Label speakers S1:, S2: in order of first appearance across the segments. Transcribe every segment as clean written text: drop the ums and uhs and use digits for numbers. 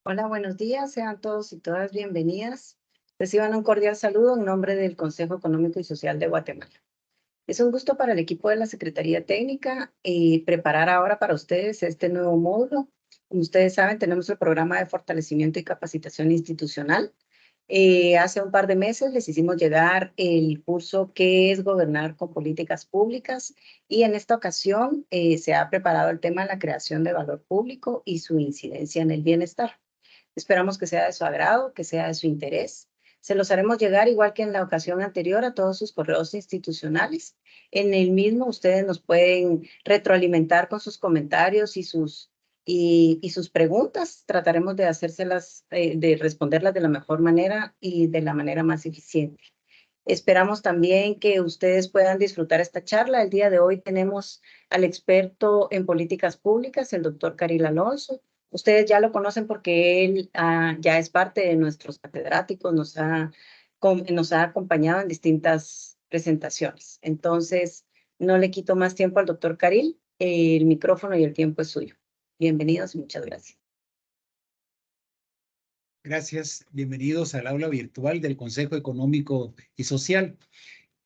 S1: Hola, buenos días. Sean todos y todas bienvenidas. Reciban un cordial saludo en nombre del Consejo Económico y Social de Guatemala. Es un gusto para el equipo de la Secretaría Técnica preparar ahora para ustedes este nuevo módulo. Como ustedes saben, tenemos el programa de fortalecimiento y capacitación institucional. Hace un par de meses les hicimos llegar el curso ¿Qué es gobernar con políticas públicas? Y en esta ocasión se ha preparado el tema de la creación de valor público y su incidencia en el bienestar. Esperamos que sea de su agrado, que sea de su interés. Se los haremos llegar, igual que en la ocasión anterior, a todos sus correos institucionales. En el mismo ustedes nos pueden retroalimentar con sus comentarios y sus preguntas. Trataremos de hacérselas, de responderlas de la mejor manera y de la manera más eficiente. Esperamos también que ustedes puedan disfrutar esta charla. El día de hoy tenemos al experto en políticas públicas, el doctor Caril Alonso. Ustedes ya lo conocen porque él ya es parte de nuestros catedráticos, nos ha acompañado en distintas presentaciones. Entonces, no le quito más tiempo al doctor Caril. El micrófono y el tiempo es suyo. Bienvenidos y muchas gracias.
S2: Gracias, bienvenidos al aula virtual del Consejo Económico y Social.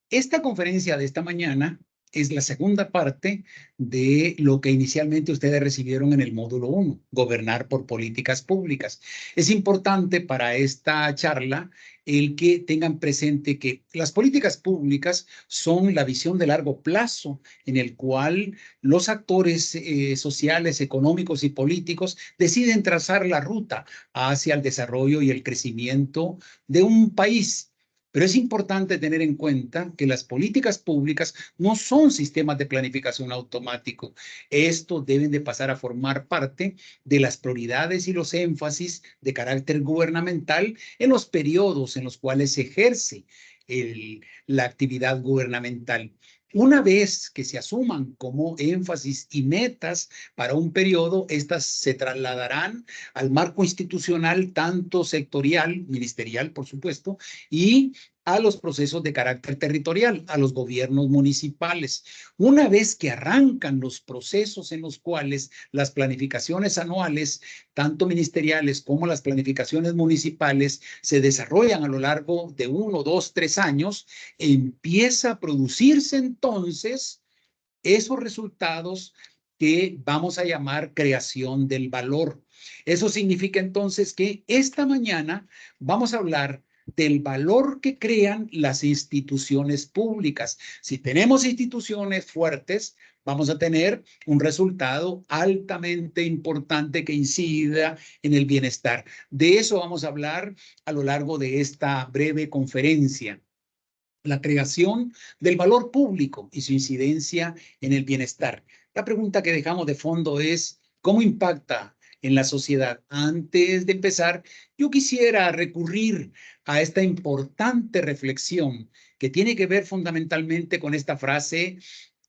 S2: Esta conferencia de esta mañana es la segunda parte de lo que inicialmente ustedes recibieron en el módulo 1, gobernar por políticas públicas. Es importante para esta charla el que tengan presente que las políticas públicas son la visión de largo plazo en el cual los actores sociales, económicos y políticos deciden trazar la ruta hacia el desarrollo y el crecimiento de un país. Pero es importante tener en cuenta que las políticas públicas no son sistemas de planificación automático. Estos deben de pasar a formar parte de las prioridades y los énfasis de carácter gubernamental en los periodos en los cuales se ejerce la actividad gubernamental. Una vez que se asuman como énfasis y metas para un periodo, estas se trasladarán al marco institucional, tanto sectorial, ministerial, por supuesto, y a los procesos de carácter territorial, a los gobiernos municipales. Una vez que arrancan los procesos en los cuales las planificaciones anuales, tanto ministeriales como las planificaciones municipales, se desarrollan a lo largo de 1, 2, 3 años, empieza a producirse entonces esos resultados que vamos a llamar creación del valor. Eso significa entonces que esta mañana vamos a hablar del valor que crean las instituciones públicas. Si tenemos instituciones fuertes, vamos a tener un resultado altamente importante que incida en el bienestar. De eso vamos a hablar a lo largo de esta breve conferencia. La creación del valor público y su incidencia en el bienestar. La pregunta que dejamos de fondo es, ¿cómo impacta en la sociedad? Antes de empezar, yo quisiera recurrir a esta importante reflexión que tiene que ver fundamentalmente con esta frase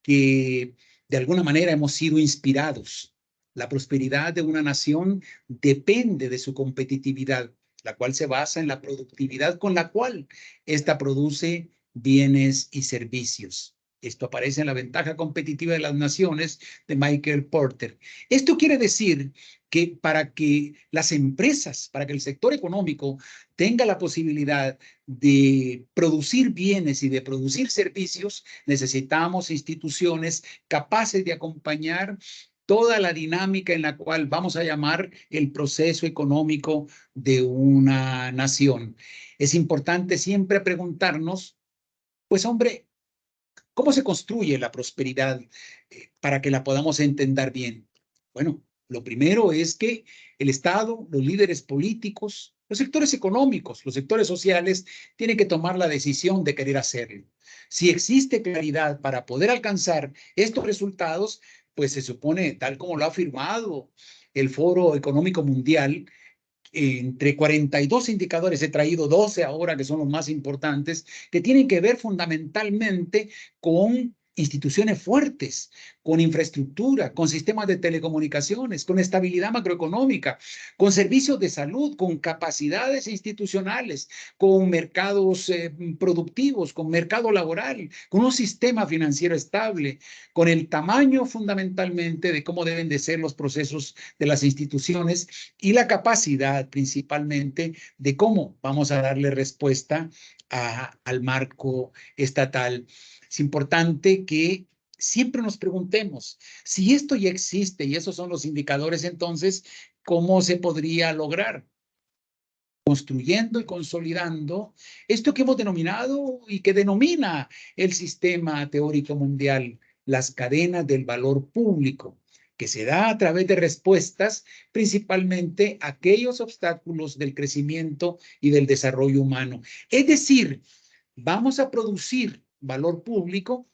S2: que de alguna manera hemos sido inspirados. La prosperidad de una nación depende de su competitividad, la cual se basa en la productividad con la cual ésta produce bienes y servicios. Esto aparece en la ventaja competitiva de las naciones de Michael Porter. Esto quiere decir que para que las empresas, para que el sector económico tenga la posibilidad de producir bienes y de producir servicios, necesitamos instituciones capaces de acompañar toda la dinámica en la cual vamos a llamar el proceso económico de una nación. Es importante siempre preguntarnos, pues hombre, ¿cómo se construye la prosperidad para que la podamos entender bien? Bueno, lo primero es que el Estado, los líderes políticos, los sectores económicos, los sectores sociales, tienen que tomar la decisión de querer hacerlo. Si existe claridad para poder alcanzar estos resultados, pues se supone, tal como lo ha afirmado el Foro Económico Mundial, entre 42 indicadores, he traído 12 ahora que son los más importantes, que tienen que ver fundamentalmente con instituciones fuertes, con infraestructura, con sistemas de telecomunicaciones, con estabilidad macroeconómica, con servicios de salud, con capacidades institucionales, con mercados productivos, con mercado laboral, con un sistema financiero estable, con el tamaño fundamentalmente de cómo deben de ser los procesos de las instituciones y la capacidad principalmente de cómo vamos a darle respuesta al marco estatal. Es importante que siempre nos preguntemos si esto ya existe y esos son los indicadores, entonces, ¿cómo se podría lograr? Construyendo y consolidando esto que hemos denominado y que denomina el sistema teórico mundial, las cadenas del valor público, que se da a través de respuestas principalmente a aquellos obstáculos del crecimiento y del desarrollo humano. Es decir, vamos a producir valor público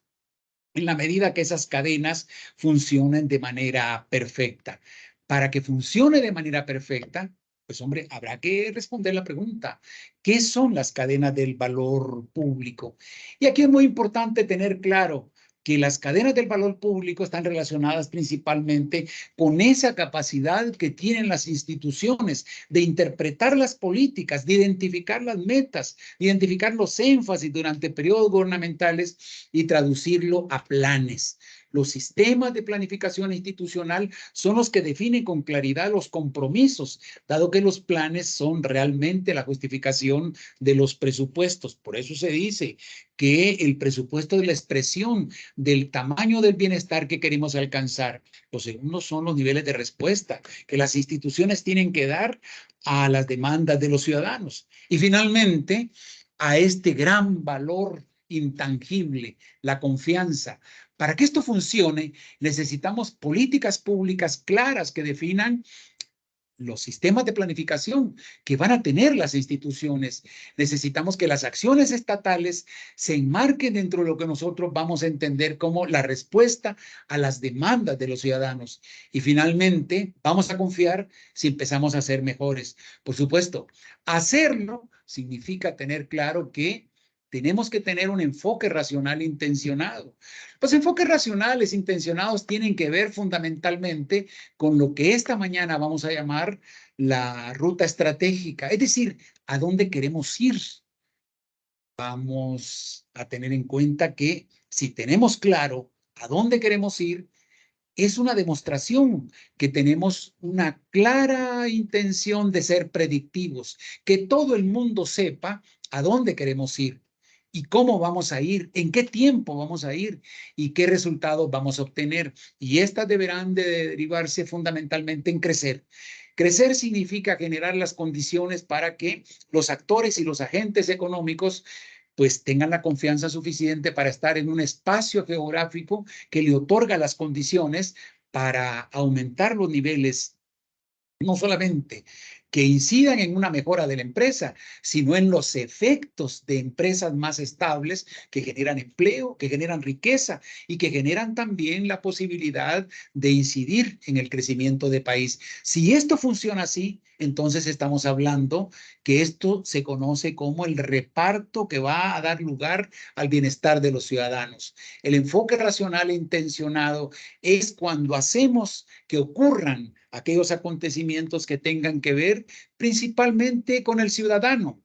S2: en la medida que esas cadenas funcionen de manera perfecta. Para que funcione de manera perfecta, pues hombre, habrá que responder la pregunta, ¿qué son las cadenas del valor público? Y aquí es muy importante tener claro que las cadenas del valor público están relacionadas principalmente con esa capacidad que tienen las instituciones de interpretar las políticas, de identificar las metas, de identificar los énfasis durante periodos gubernamentales y traducirlo a planes. Los sistemas de planificación institucional son los que definen con claridad los compromisos, dado que los planes son realmente la justificación de los presupuestos. Por eso se dice que el presupuesto es la expresión del tamaño del bienestar que queremos alcanzar. Los segundos son los niveles de respuesta que las instituciones tienen que dar a las demandas de los ciudadanos. Y finalmente, a este gran valor intangible, la confianza. Para que esto funcione, necesitamos políticas públicas claras que definan los sistemas de planificación que van a tener las instituciones. Necesitamos que las acciones estatales se enmarquen dentro de lo que nosotros vamos a entender como la respuesta a las demandas de los ciudadanos. Y finalmente, vamos a confiar si empezamos a ser mejores. Por supuesto, hacerlo significa tener claro que tenemos que tener un enfoque racional intencionado. Los enfoques racionales intencionados tienen que ver fundamentalmente con lo que esta mañana vamos a llamar la ruta estratégica, es decir, a dónde queremos ir. Vamos a tener en cuenta que si tenemos claro a dónde queremos ir, es una demostración que tenemos una clara intención de ser predictivos, que todo el mundo sepa a dónde queremos ir y cómo vamos a ir, en qué tiempo vamos a ir y qué resultados vamos a obtener. Y estas deberán de derivarse fundamentalmente en crecer. Crecer significa generar las condiciones para que los actores y los agentes económicos pues tengan la confianza suficiente para estar en un espacio geográfico que le otorga las condiciones para aumentar los niveles, no solamente que incidan en una mejora de la empresa, sino en los efectos de empresas más estables que generan empleo, que generan riqueza y que generan también la posibilidad de incidir en el crecimiento del país. Si esto funciona así, entonces estamos hablando que esto se conoce como el reparto que va a dar lugar al bienestar de los ciudadanos. El enfoque racional e intencionado es cuando hacemos que ocurran aquellos acontecimientos que tengan que ver principalmente con el ciudadano.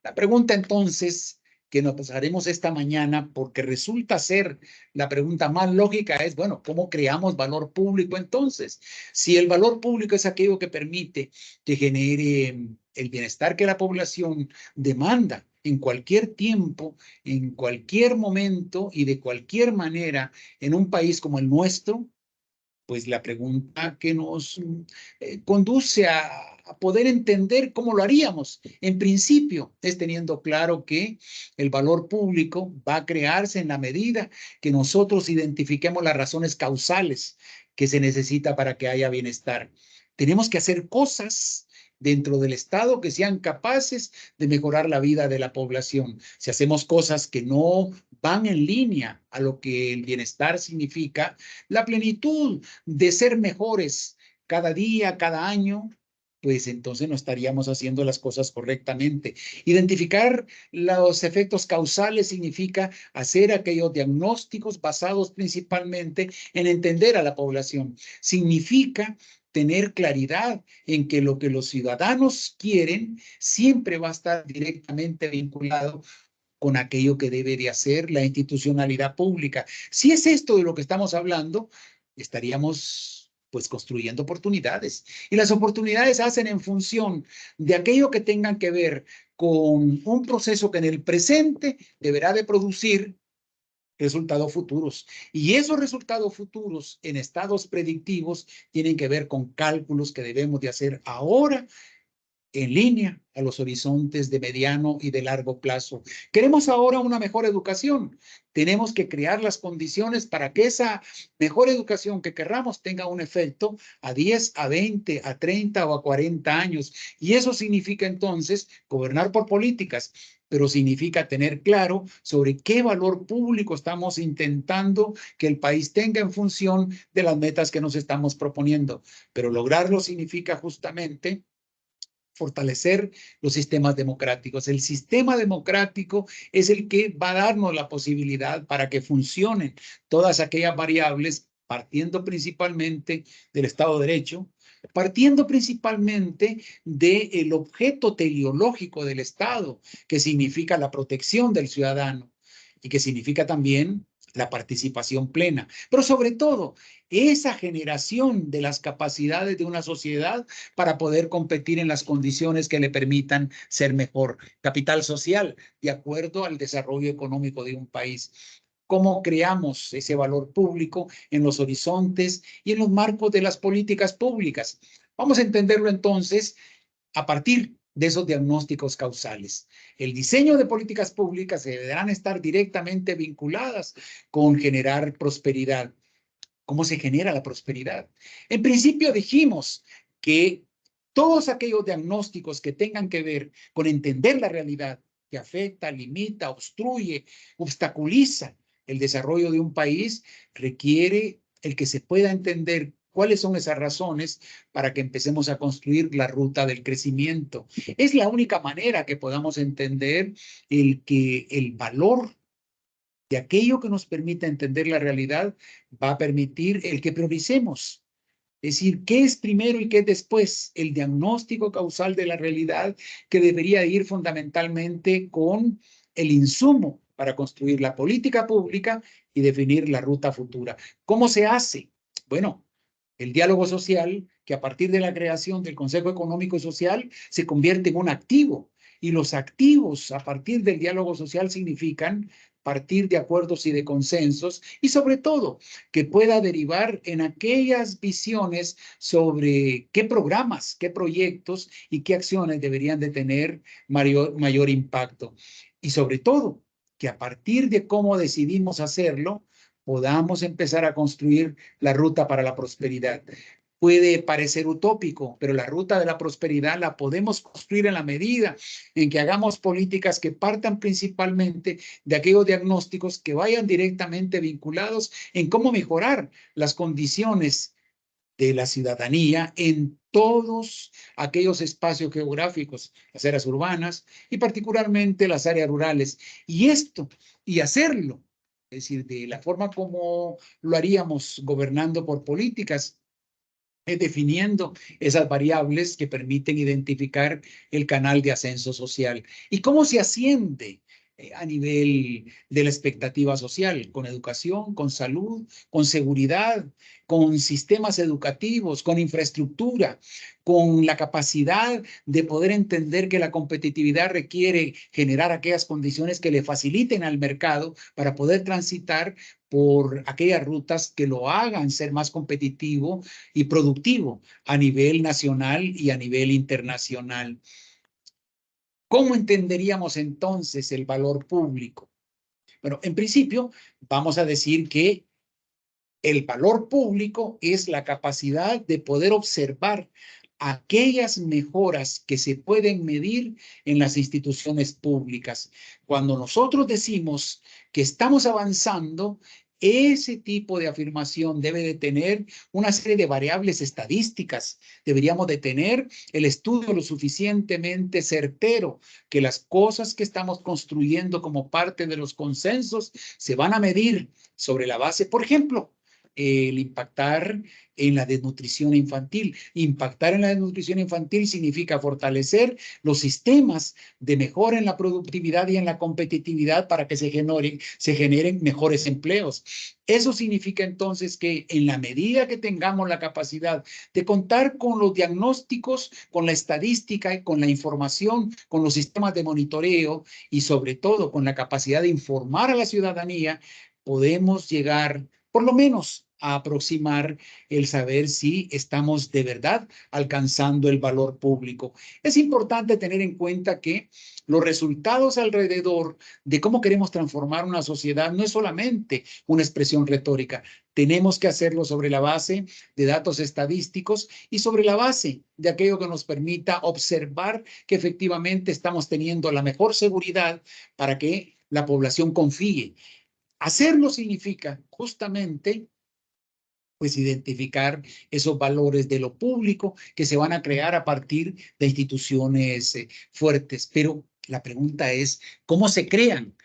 S2: La pregunta entonces que nos haremos esta mañana, porque resulta ser la pregunta más lógica, es, bueno, ¿cómo creamos valor público entonces? Si el valor público es aquello que permite que genere el bienestar que la población demanda en cualquier tiempo, en cualquier momento y de cualquier manera en un país como el nuestro, pues la pregunta que nos conduce a poder entender cómo lo haríamos. En principio, es teniendo claro que el valor público va a crearse en la medida que nosotros identifiquemos las razones causales que se necesita para que haya bienestar. Tenemos que hacer cosas dentro del Estado que sean capaces de mejorar la vida de la población. Si hacemos cosas que no van en línea a lo que el bienestar significa, la plenitud de ser mejores cada día, cada año, pues entonces no estaríamos haciendo las cosas correctamente. Identificar los efectos causales significa hacer aquellos diagnósticos basados principalmente en entender a la población. Significa tener claridad en que lo que los ciudadanos quieren siempre va a estar directamente vinculado con aquello que debe de hacer la institucionalidad pública. Si es esto de lo que estamos hablando, estaríamos pues construyendo oportunidades. Y las oportunidades se hacen en función de aquello que tengan que ver con un proceso que en el presente deberá de producir resultados futuros. Y esos resultados futuros en estados predictivos tienen que ver con cálculos que debemos de hacer ahora en línea a los horizontes de mediano y de largo plazo. Queremos ahora una mejor educación. Tenemos que crear las condiciones para que esa mejor educación que querramos tenga un efecto a 10, a 20, a 30 o a 40 años. Y eso significa entonces gobernar por políticas, pero significa tener claro sobre qué valor público estamos intentando que el país tenga en función de las metas que nos estamos proponiendo. Pero lograrlo significa justamente fortalecer los sistemas democráticos. El sistema democrático es el que va a darnos la posibilidad para que funcionen todas aquellas variables, partiendo principalmente del Estado de Derecho, partiendo principalmente del objeto teleológico del Estado, que significa la protección del ciudadano y que significa también la participación plena, pero sobre todo esa generación de las capacidades de una sociedad para poder competir en las condiciones que le permitan ser mejor. Capital social, de acuerdo al desarrollo económico de un país. ¿Cómo creamos ese valor público en los horizontes y en los marcos de las políticas públicas? Vamos a entenderlo entonces a partir de esos diagnósticos causales. El diseño de políticas públicas deberán estar directamente vinculadas con generar prosperidad. ¿Cómo se genera la prosperidad? En principio dijimos que todos aquellos diagnósticos que tengan que ver con entender la realidad que afecta, limita, obstruye, obstaculiza el desarrollo de un país, requiere el que se pueda entender cuáles son esas razones para que empecemos a construir la ruta del crecimiento. Es la única manera que podamos entender que el valor de aquello que nos permita entender la realidad va a permitir el que prioricemos. Es decir, ¿qué es primero y qué es después? El diagnóstico causal de la realidad que debería ir fundamentalmente con el insumo para construir la política pública y definir la ruta futura. ¿Cómo se hace? Bueno, el diálogo social, que a partir de la creación del Consejo Económico y Social se convierte en un activo. Y los activos a partir del diálogo social significan partir de acuerdos y de consensos y sobre todo que pueda derivar en aquellas visiones sobre qué programas, qué proyectos y qué acciones deberían de tener mayor impacto. Y sobre todo que a partir de cómo decidimos hacerlo, podamos empezar a construir la ruta para la prosperidad. Puede parecer utópico, pero la ruta de la prosperidad la podemos construir en la medida en que hagamos políticas que partan principalmente de aquellos diagnósticos que vayan directamente vinculados en cómo mejorar las condiciones de la ciudadanía en todos aquellos espacios geográficos, las áreas urbanas y particularmente las áreas rurales. Y hacerlo, es decir, de la forma como lo haríamos gobernando por políticas, definiendo esas variables que permiten identificar el canal de ascenso social. ¿Y cómo se asciende a nivel de la expectativa social? Con educación, con salud, con seguridad, con sistemas educativos, con infraestructura, con la capacidad de poder entender que la competitividad requiere generar aquellas condiciones que le faciliten al mercado para poder transitar por aquellas rutas que lo hagan ser más competitivo y productivo a nivel nacional y a nivel internacional. ¿Cómo entenderíamos entonces el valor público? Bueno, en principio vamos a decir que el valor público es la capacidad de poder observar aquellas mejoras que se pueden medir en las instituciones públicas. Cuando nosotros decimos que estamos avanzando, Ese tipo de afirmación debe de tener una serie de variables estadísticas. Deberíamos de tener el estudio lo suficientemente certero que las cosas que estamos construyendo como parte de los consensos se van a medir sobre la base, por ejemplo, el impactar en la desnutrición infantil. Impactar en la desnutrición infantil significa fortalecer los sistemas de mejora en la productividad y en la competitividad para que se generen mejores empleos. Eso significa entonces que en la medida que tengamos la capacidad de contar con los diagnósticos, con la estadística y con la información, con los sistemas de monitoreo y sobre todo con la capacidad de informar a la ciudadanía, podemos llegar por lo menos a aproximar el saber si estamos de verdad alcanzando el valor público. Es importante tener en cuenta que los resultados alrededor de cómo queremos transformar una sociedad no es solamente una expresión retórica. Tenemos que hacerlo sobre la base de datos estadísticos y sobre la base de aquello que nos permita observar que efectivamente estamos teniendo la mejor seguridad para que la población confíe. Hacerlo significa justamente pues identificar esos valores de lo público que se van a crear a partir de instituciones fuertes. Pero la pregunta es, ¿cómo se crean?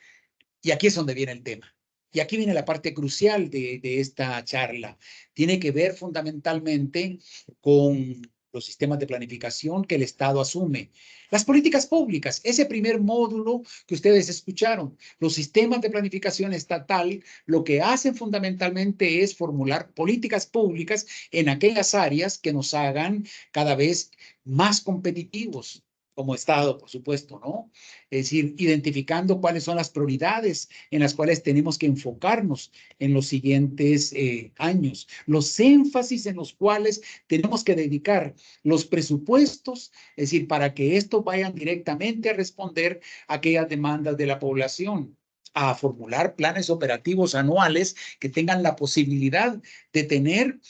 S2: Y aquí es donde viene el tema. Y aquí viene la parte crucial de esta charla. Tiene que ver fundamentalmente con los sistemas de planificación que el Estado asume. Las políticas públicas, ese primer módulo que ustedes escucharon, los sistemas de planificación estatal, lo que hacen fundamentalmente es formular políticas públicas en aquellas áreas que nos hagan cada vez más competitivos como Estado, por supuesto, ¿no? Es decir, identificando cuáles son las prioridades en las cuales tenemos que enfocarnos en los siguientes años, los énfasis en los cuales tenemos que dedicar los presupuestos, es decir, para que estos vayan directamente a responder a aquellas demandas de la población, a formular planes operativos anuales que tengan la posibilidad de tener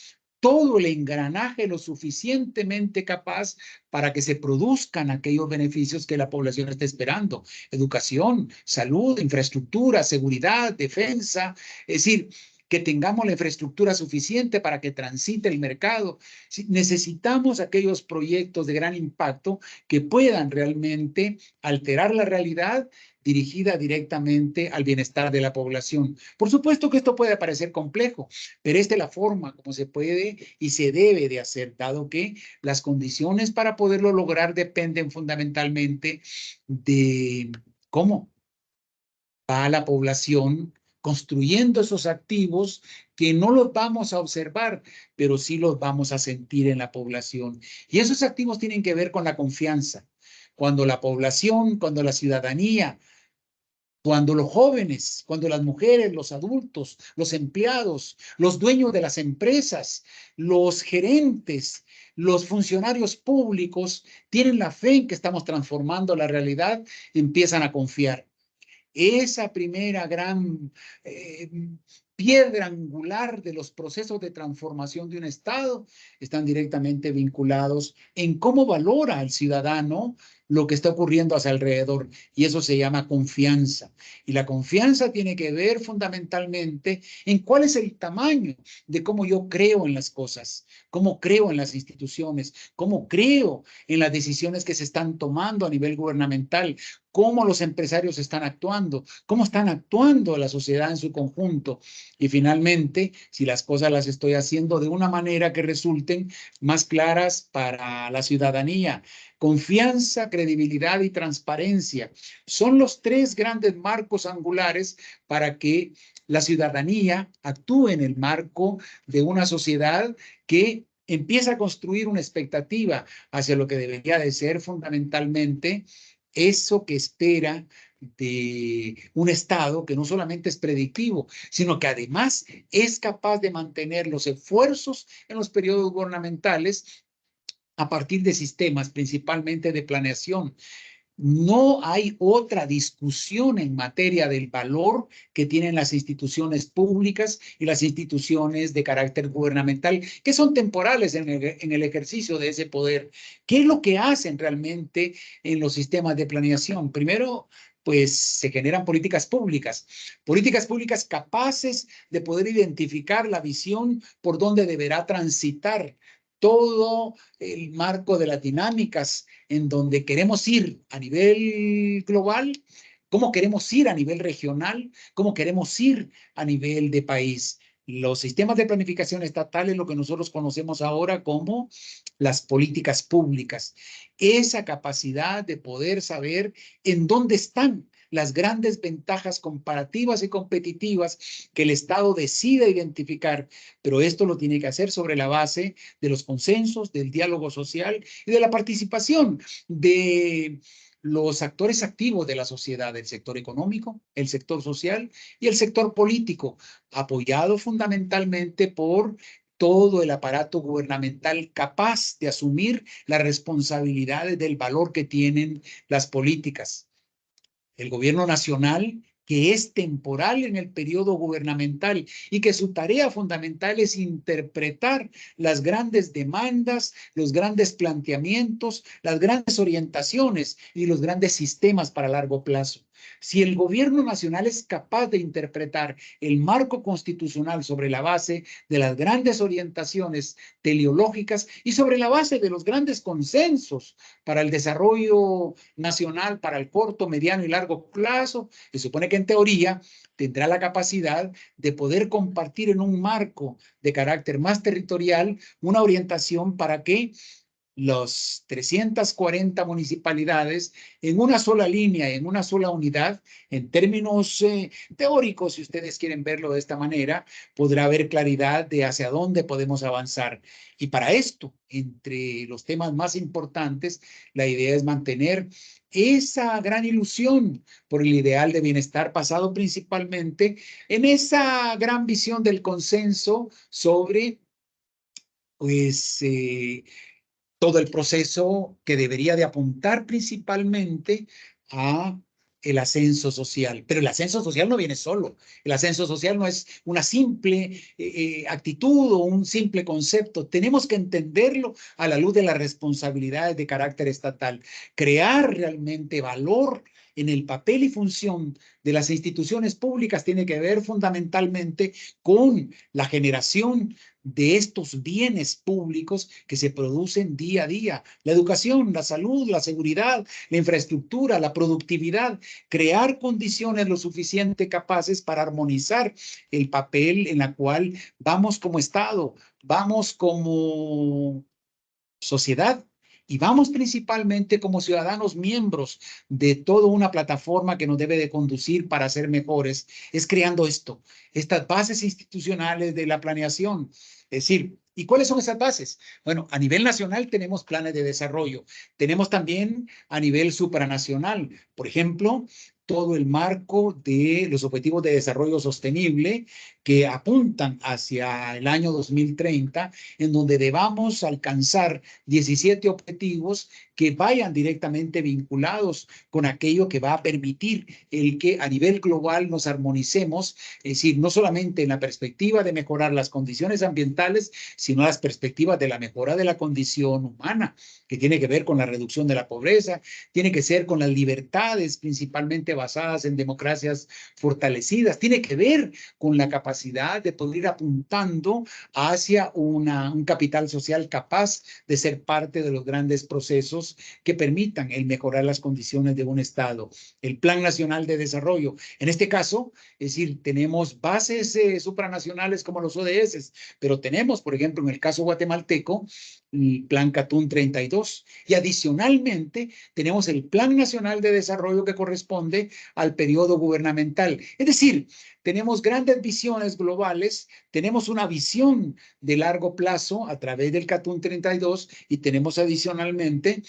S2: todo el engranaje lo suficientemente capaz para que se produzcan aquellos beneficios que la población está esperando. Educación, salud, infraestructura, seguridad, defensa, es decir, que tengamos la infraestructura suficiente para que transite el mercado. Necesitamos aquellos proyectos de gran impacto que puedan realmente alterar la realidad dirigida directamente al bienestar de la población. Por supuesto que esto puede parecer complejo, pero esta es la forma como se puede y se debe de hacer, dado que las condiciones para poderlo lograr dependen fundamentalmente de cómo va la población construyendo esos activos que no los vamos a observar, pero sí los vamos a sentir en la población. Y esos activos tienen que ver con la confianza. Cuando la población, cuando la ciudadanía, cuando los jóvenes, cuando las mujeres, los adultos, los empleados, los dueños de las empresas, los gerentes, los funcionarios públicos tienen la fe en que estamos transformando la realidad, empiezan a confiar. Esa primera gran piedra angular de los procesos de transformación de un Estado están directamente vinculados en cómo valora el ciudadano lo que está ocurriendo a su alrededor. Y eso se llama confianza. Y la confianza tiene que ver fundamentalmente en cuál es el tamaño de cómo yo creo en las cosas, cómo creo en las instituciones, cómo creo en las decisiones que se están tomando a nivel gubernamental, cómo los empresarios están actuando, cómo están actuando la sociedad en su conjunto. Y finalmente, si las cosas las estoy haciendo de una manera que resulten más claras para la ciudadanía. Confianza, credibilidad y transparencia son los tres grandes marcos angulares para que la ciudadanía actúe en el marco de una sociedad que empieza a construir una expectativa hacia lo que debería de ser fundamentalmente eso que espera de un Estado que no solamente es predictivo, sino que además es capaz de mantener los esfuerzos en los periodos gubernamentales a partir de sistemas principalmente de planeación. No hay otra discusión en materia del valor que tienen las instituciones públicas y las instituciones de carácter gubernamental, que son temporales en el ejercicio de ese poder. ¿Qué es lo que hacen realmente en los sistemas de planeación? Primero, pues se generan políticas públicas capaces de poder identificar la visión por donde deberá transitar todo el marco de las dinámicas en donde queremos ir a nivel global, cómo queremos ir a nivel regional, cómo queremos ir a nivel de país. Los sistemas de planificación estatal es lo que nosotros conocemos ahora como las políticas públicas. Esa capacidad de poder saber en dónde están las grandes ventajas comparativas y competitivas que el Estado decida identificar, pero esto lo tiene que hacer sobre la base de los consensos, del diálogo social y de la participación de los actores activos de la sociedad, el sector económico, el sector social y el sector político, apoyado fundamentalmente por todo el aparato gubernamental capaz de asumir las responsabilidades del valor que tienen las políticas. El gobierno nacional, que es temporal en el periodo gubernamental y que su tarea fundamental es interpretar las grandes demandas, los grandes planteamientos, las grandes orientaciones y los grandes sistemas para largo plazo. Si el gobierno nacional es capaz de interpretar el marco constitucional sobre la base de las grandes orientaciones teleológicas y sobre la base de los grandes consensos para el desarrollo nacional, para el corto, mediano y largo plazo, se supone que en teoría tendrá la capacidad de poder compartir en un marco de carácter más territorial una orientación para que los 340 municipalidades en una sola línea, en una sola unidad, en términos teóricos, si ustedes quieren verlo de esta manera, podrá haber claridad de hacia dónde podemos avanzar. Y para esto, entre los temas más importantes, la idea es mantener esa gran ilusión por el ideal de bienestar basado principalmente en esa gran visión del consenso sobre, pues, todo el proceso que debería de apuntar principalmente a el ascenso social. Pero el ascenso social no viene solo. El ascenso social no es una simple actitud o un simple concepto. Tenemos que entenderlo a la luz de las responsabilidades de carácter estatal. Crear realmente valor en el papel y función de las instituciones públicas tiene que ver fundamentalmente con la generación de estos bienes públicos que se producen día a día. La educación, la salud, la seguridad, la infraestructura, la productividad, crear condiciones lo suficiente capaces para armonizar el papel en la cual vamos como Estado, vamos como sociedad y vamos principalmente como ciudadanos miembros de toda una plataforma que nos debe de conducir para ser mejores, es creando estas bases institucionales de la planeación. Es decir, ¿y cuáles son esas bases? Bueno, a nivel nacional tenemos planes de desarrollo. Tenemos también a nivel supranacional, por ejemplo, todo el marco de los objetivos de desarrollo sostenible que apuntan hacia el año 2030, en donde debamos alcanzar 17 objetivos que vayan directamente vinculados con aquello que va a permitir el que a nivel global nos armonicemos, es decir, no solamente en la perspectiva de mejorar las condiciones ambientales, sino las perspectivas de la mejora de la condición humana, que tiene que ver con la reducción de la pobreza, tiene que ser con las libertades principalmente basadas en democracias fortalecidas, tiene que ver con la capacidad de poder ir apuntando hacia un capital social capaz de ser parte de los grandes procesos que permitan el mejorar las condiciones de un Estado. El Plan Nacional de Desarrollo, en este caso, es decir, tenemos bases supranacionales como los ODS, pero tenemos, por ejemplo, en el caso guatemalteco, el Plan Catún 32 y adicionalmente tenemos el Plan Nacional de Desarrollo que corresponde al periodo gubernamental. Es decir, tenemos grandes visiones globales, tenemos una visión de largo plazo a través del Catún 32 y tenemos adicionalmente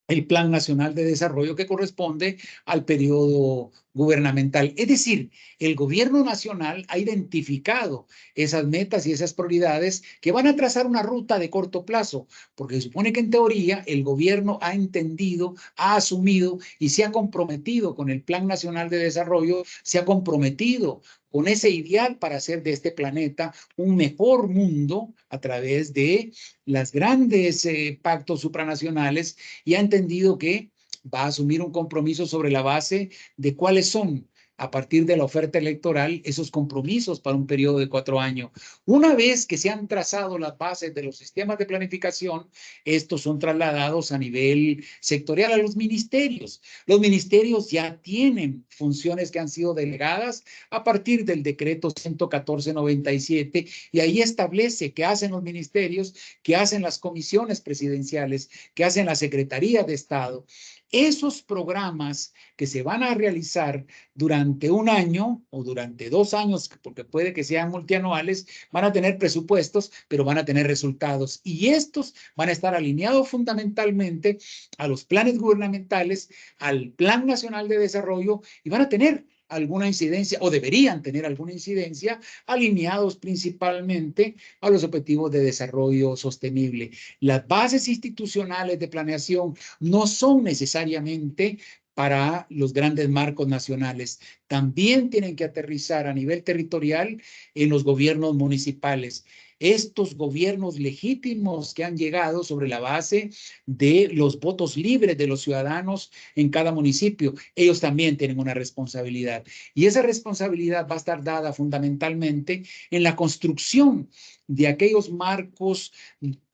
S2: el Plan Nacional de Desarrollo que corresponde al periodo gubernamental. Es decir, el gobierno nacional ha identificado esas metas y esas prioridades que van a trazar una ruta de corto plazo, porque se supone que en teoría el gobierno ha entendido, ha asumido y se ha comprometido con el Plan Nacional de Desarrollo, se ha comprometido con ese ideal para hacer de este planeta un mejor mundo a través de las grandes pactos supranacionales y ha entendido que va a asumir un compromiso sobre la base de cuáles son, a partir de la oferta electoral, esos compromisos para un periodo de 4 años. Una vez que se han trazado las bases de los sistemas de planificación, estos son trasladados a nivel sectorial a los ministerios. Los ministerios ya tienen funciones que han sido delegadas a partir del decreto 114/97 y ahí establece qué hacen los ministerios, qué hacen las comisiones presidenciales, qué hacen las secretarías de Estado. Esos programas que se van a realizar durante un año o durante 2 años, porque puede que sean multianuales, van a tener presupuestos, pero van a tener resultados. Y estos van a estar alineados fundamentalmente a los planes gubernamentales, al Plan Nacional de Desarrollo, y van a tener alguna incidencia, o deberían tener alguna incidencia, alineados principalmente a los objetivos de desarrollo sostenible. Las bases institucionales de planeación no son necesariamente para los grandes marcos nacionales. También tienen que aterrizar a nivel territorial en los gobiernos municipales. Estos gobiernos legítimos que han llegado sobre la base de los votos libres de los ciudadanos en cada municipio, ellos también tienen una responsabilidad. Y esa responsabilidad va a estar dada fundamentalmente en la construcción de aquellos marcos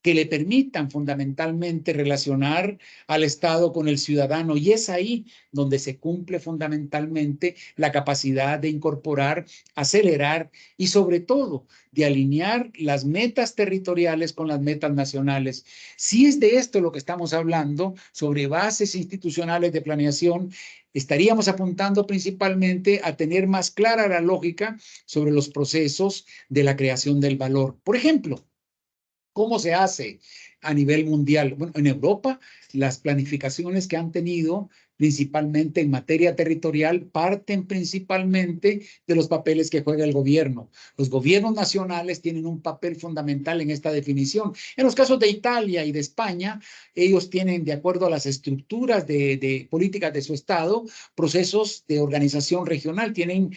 S2: que le permitan fundamentalmente relacionar al Estado con el ciudadano. Y es ahí donde se cumple fundamentalmente la capacidad de incorporar, acelerar y sobre todo de alinear las metas territoriales con las metas nacionales. Si es de esto lo que estamos hablando, sobre bases institucionales de planeación, estaríamos apuntando principalmente a tener más clara la lógica sobre los procesos de la creación del valor. Por ejemplo, ¿cómo se hace a nivel mundial? Bueno, en Europa, las planificaciones que han tenido principalmente en materia territorial, parten principalmente de los papeles que juega el gobierno. Los gobiernos nacionales tienen un papel fundamental en esta definición. En los casos de Italia y de España, ellos tienen, de acuerdo a las estructuras de políticas de su Estado, procesos de organización regional, tienen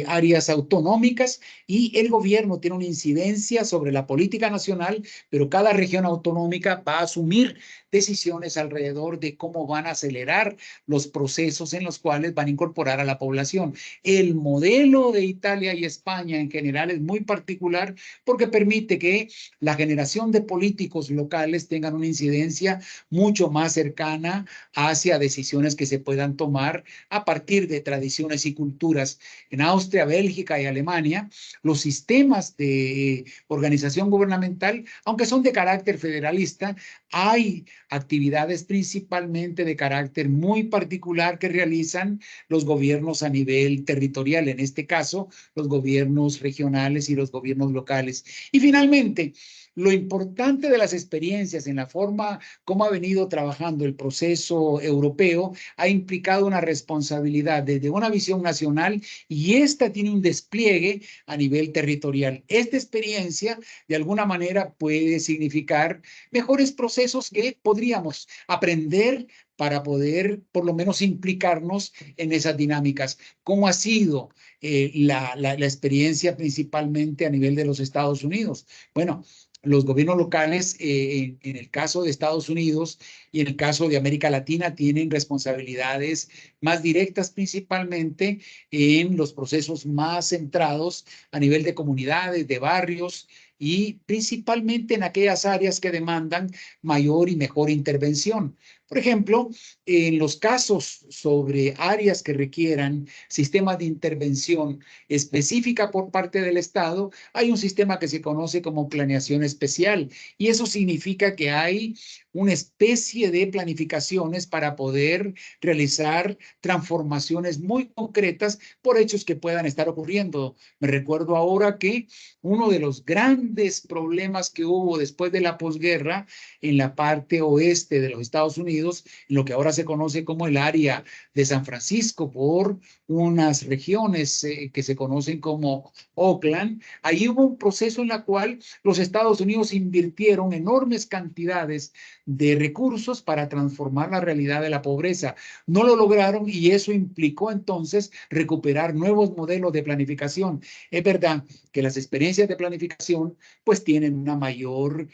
S2: áreas autonómicas y el gobierno tiene una incidencia sobre la política nacional, pero cada región autonómica va a asumir decisiones alrededor de cómo van a acelerar los procesos en los cuales van a incorporar a la población. El modelo de Italia y España en general es muy particular porque permite que la generación de políticos locales tengan una incidencia mucho más cercana hacia decisiones que se puedan tomar a partir de tradiciones y culturas. En Austria, Bélgica y Alemania, los sistemas de organización gubernamental, aunque son de carácter federalista, hay actividades principalmente de carácter muy particular que realizan los gobiernos a nivel territorial, en este caso, los gobiernos regionales y los gobiernos locales. Y finalmente, lo importante de las experiencias en la forma como ha venido trabajando el proceso europeo ha implicado una responsabilidad desde una visión nacional y esta tiene un despliegue a nivel territorial. Esta experiencia, de alguna manera, puede significar mejores procesos que podríamos aprender para poder por lo menos implicarnos en esas dinámicas. ¿Cómo ha sido la experiencia principalmente a nivel de los Estados Unidos? Bueno, los gobiernos locales, en el caso de Estados Unidos y en el caso de América Latina, tienen responsabilidades más directas principalmente en los procesos más centrados a nivel de comunidades, de barrios, y principalmente en aquellas áreas que demandan mayor y mejor intervención. Por ejemplo, en los casos sobre áreas que requieran sistemas de intervención específica por parte del Estado, hay un sistema que se conoce como planeación especial y eso significa que hay una especie de planificaciones para poder realizar transformaciones muy concretas por hechos que puedan estar ocurriendo. Me recuerdo ahora que uno de los grandes problemas que hubo después de la posguerra en la parte oeste de los Estados Unidos, en lo que ahora se conoce como el área de San Francisco, por unas regiones que se conocen como Oakland, ahí hubo un proceso en el cual los Estados Unidos invirtieron enormes cantidades de recursos para transformar la realidad de la pobreza. No lo lograron y eso implicó entonces recuperar nuevos modelos de planificación. Es verdad que las experiencias de planificación pues tienen una mayor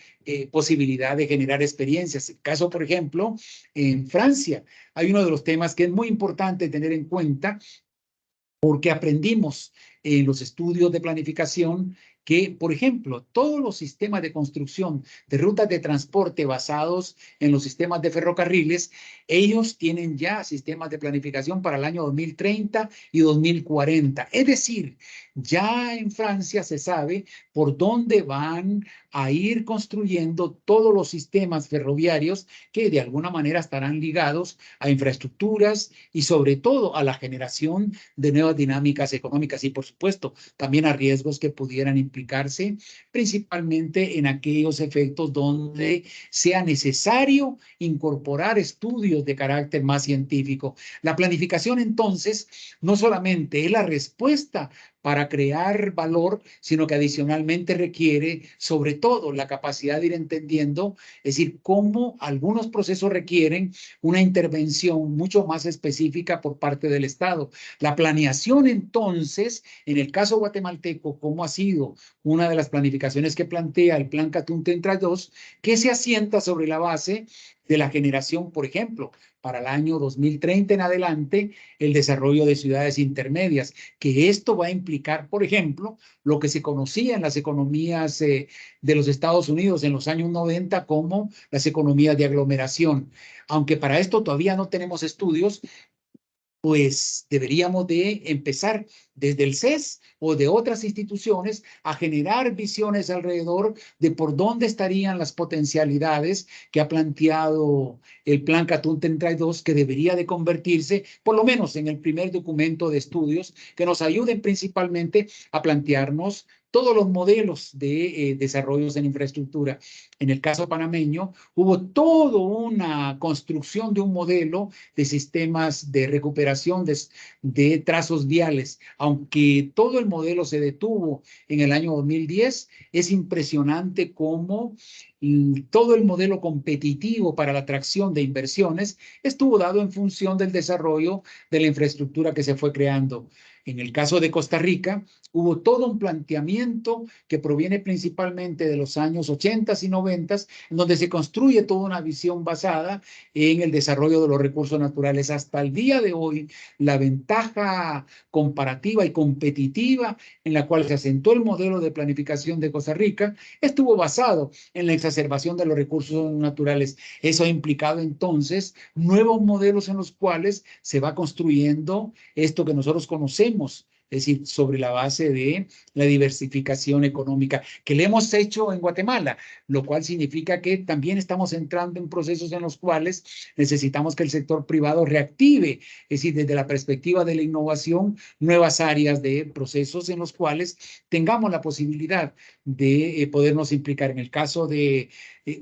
S2: posibilidad de generar experiencias. El caso, por ejemplo, en Francia, hay uno de los temas que es muy importante tener en cuenta porque aprendimos en los estudios de planificación que, por ejemplo, todos los sistemas de construcción de rutas de transporte basados en los sistemas de ferrocarriles, ellos tienen ya sistemas de planificación para el año 2030 y 2040. Es decir, ya en Francia se sabe por dónde van a ir construyendo todos los sistemas ferroviarios que de alguna manera estarán ligados a infraestructuras y sobre todo a la generación de nuevas dinámicas económicas y, por supuesto, también a riesgos que pudieran implicarse, principalmente en aquellos efectos donde sea necesario incorporar estudios de carácter más científico. La planificación, entonces, no solamente es la respuesta para crear valor, sino que adicionalmente requiere, sobre todo, la capacidad de ir entendiendo, es decir, cómo algunos procesos requieren una intervención mucho más específica por parte del Estado. La planeación, entonces, en el caso guatemalteco, como ha sido una de las planificaciones que plantea el Plan Catún 32, que se asienta sobre la base de la generación, por ejemplo, para el año 2030 en adelante, el desarrollo de ciudades intermedias, que esto va a implicar, por ejemplo, lo que se conocía en las economías de los Estados Unidos en los años 90 como las economías de aglomeración. Aunque para esto todavía no tenemos estudios, pues deberíamos de empezar desde el CES o de otras instituciones a generar visiones alrededor de por dónde estarían las potencialidades que ha planteado el Plan Catún 32, que debería de convertirse, por lo menos en el primer documento de estudios, que nos ayuden principalmente a plantearnos todos los modelos de desarrollos en infraestructura. En el caso panameño, hubo toda una construcción de un modelo de sistemas de recuperación de trazos viales. Aunque todo el modelo se detuvo en el año 2010, es impresionante cómo todo el modelo competitivo para la atracción de inversiones estuvo dado en función del desarrollo de la infraestructura que se fue creando. En el caso de Costa Rica, hubo todo un planteamiento que proviene principalmente de los años 80 y 90, en donde se construye toda una visión basada en el desarrollo de los recursos naturales. Hasta el día de hoy, la ventaja comparativa y competitiva en la cual se asentó el modelo de planificación de Costa Rica estuvo basado en la exacerbación de los recursos naturales. Eso ha implicado entonces nuevos modelos en los cuales se va construyendo esto que nosotros conocemos, es decir, sobre la base de la diversificación económica que le hemos hecho en Guatemala, lo cual significa que también estamos entrando en procesos en los cuales necesitamos que el sector privado reactive, es decir, desde la perspectiva de la innovación, nuevas áreas de procesos en los cuales tengamos la posibilidad de podernos implicar. En el caso de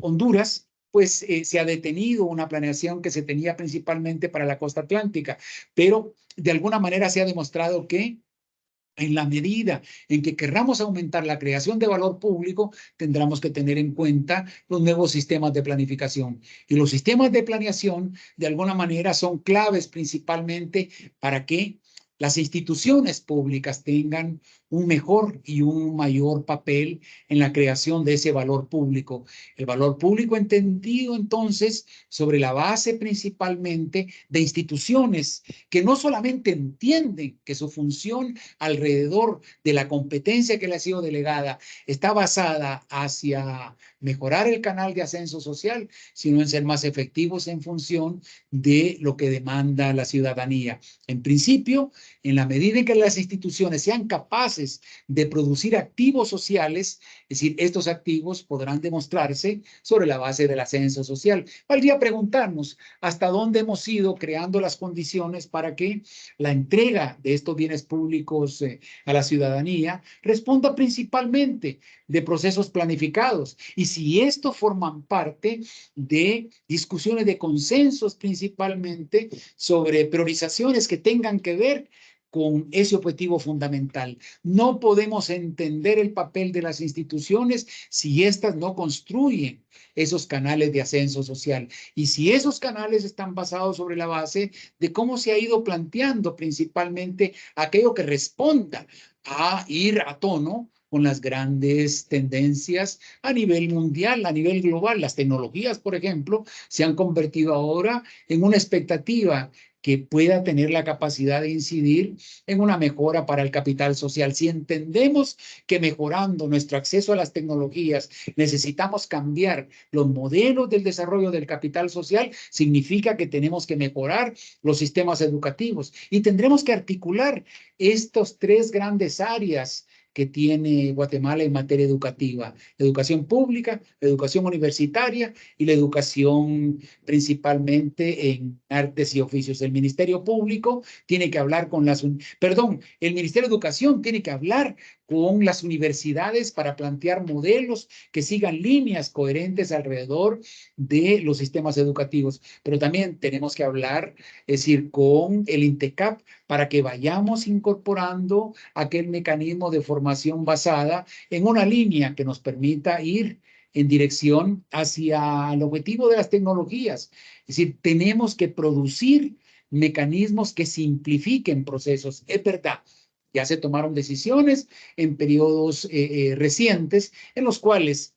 S2: Honduras, pues se ha detenido una planeación que se tenía principalmente para la costa atlántica, pero de alguna manera se ha demostrado que en la medida en que querramos aumentar la creación de valor público, tendremos que tener en cuenta los nuevos sistemas de planificación. Y los sistemas de planeación, de alguna manera, son claves principalmente para que las instituciones públicas tengan un mejor y un mayor papel en la creación de ese valor público. El valor público entendido entonces sobre la base principalmente de instituciones que no solamente entienden que su función alrededor de la competencia que le ha sido delegada está basada hacia mejorar el canal de ascenso social, sino en ser más efectivos en función de lo que demanda la ciudadanía. En principio, en la medida en que las instituciones sean capaces de producir activos sociales, es decir, estos activos podrán demostrarse sobre la base del ascenso social. Valdría preguntarnos hasta dónde hemos ido creando las condiciones para que la entrega de estos bienes públicos a la ciudadanía responda principalmente de procesos planificados. Y si estos forman parte de discusiones de consensos principalmente sobre priorizaciones que tengan que ver con ese objetivo fundamental. No podemos entender el papel de las instituciones si éstas no construyen esos canales de ascenso social. Y si esos canales están basados sobre la base de cómo se ha ido planteando principalmente aquello que responda a ir a tono con las grandes tendencias a nivel mundial, a nivel global. Las tecnologías, por ejemplo, se han convertido ahora en una expectativa que pueda tener la capacidad de incidir en una mejora para el capital social. Si entendemos que mejorando nuestro acceso a las tecnologías necesitamos cambiar los modelos del desarrollo del capital social, significa que tenemos que mejorar los sistemas educativos y tendremos que articular estos tres grandes áreas que tiene Guatemala en materia educativa: educación pública, educación universitaria y la educación principalmente en artes y oficios. El Ministerio Público tiene que hablar con el Ministerio de Educación tiene que hablar con las universidades para plantear modelos que sigan líneas coherentes alrededor de los sistemas educativos. Pero también tenemos que hablar, es decir, con el INTECAP para que vayamos incorporando aquel mecanismo de formación basada en una línea que nos permita ir en dirección hacia el objetivo de las tecnologías. Es decir, tenemos que producir mecanismos que simplifiquen procesos. Es verdad, ya se tomaron decisiones en periodos recientes en los cuales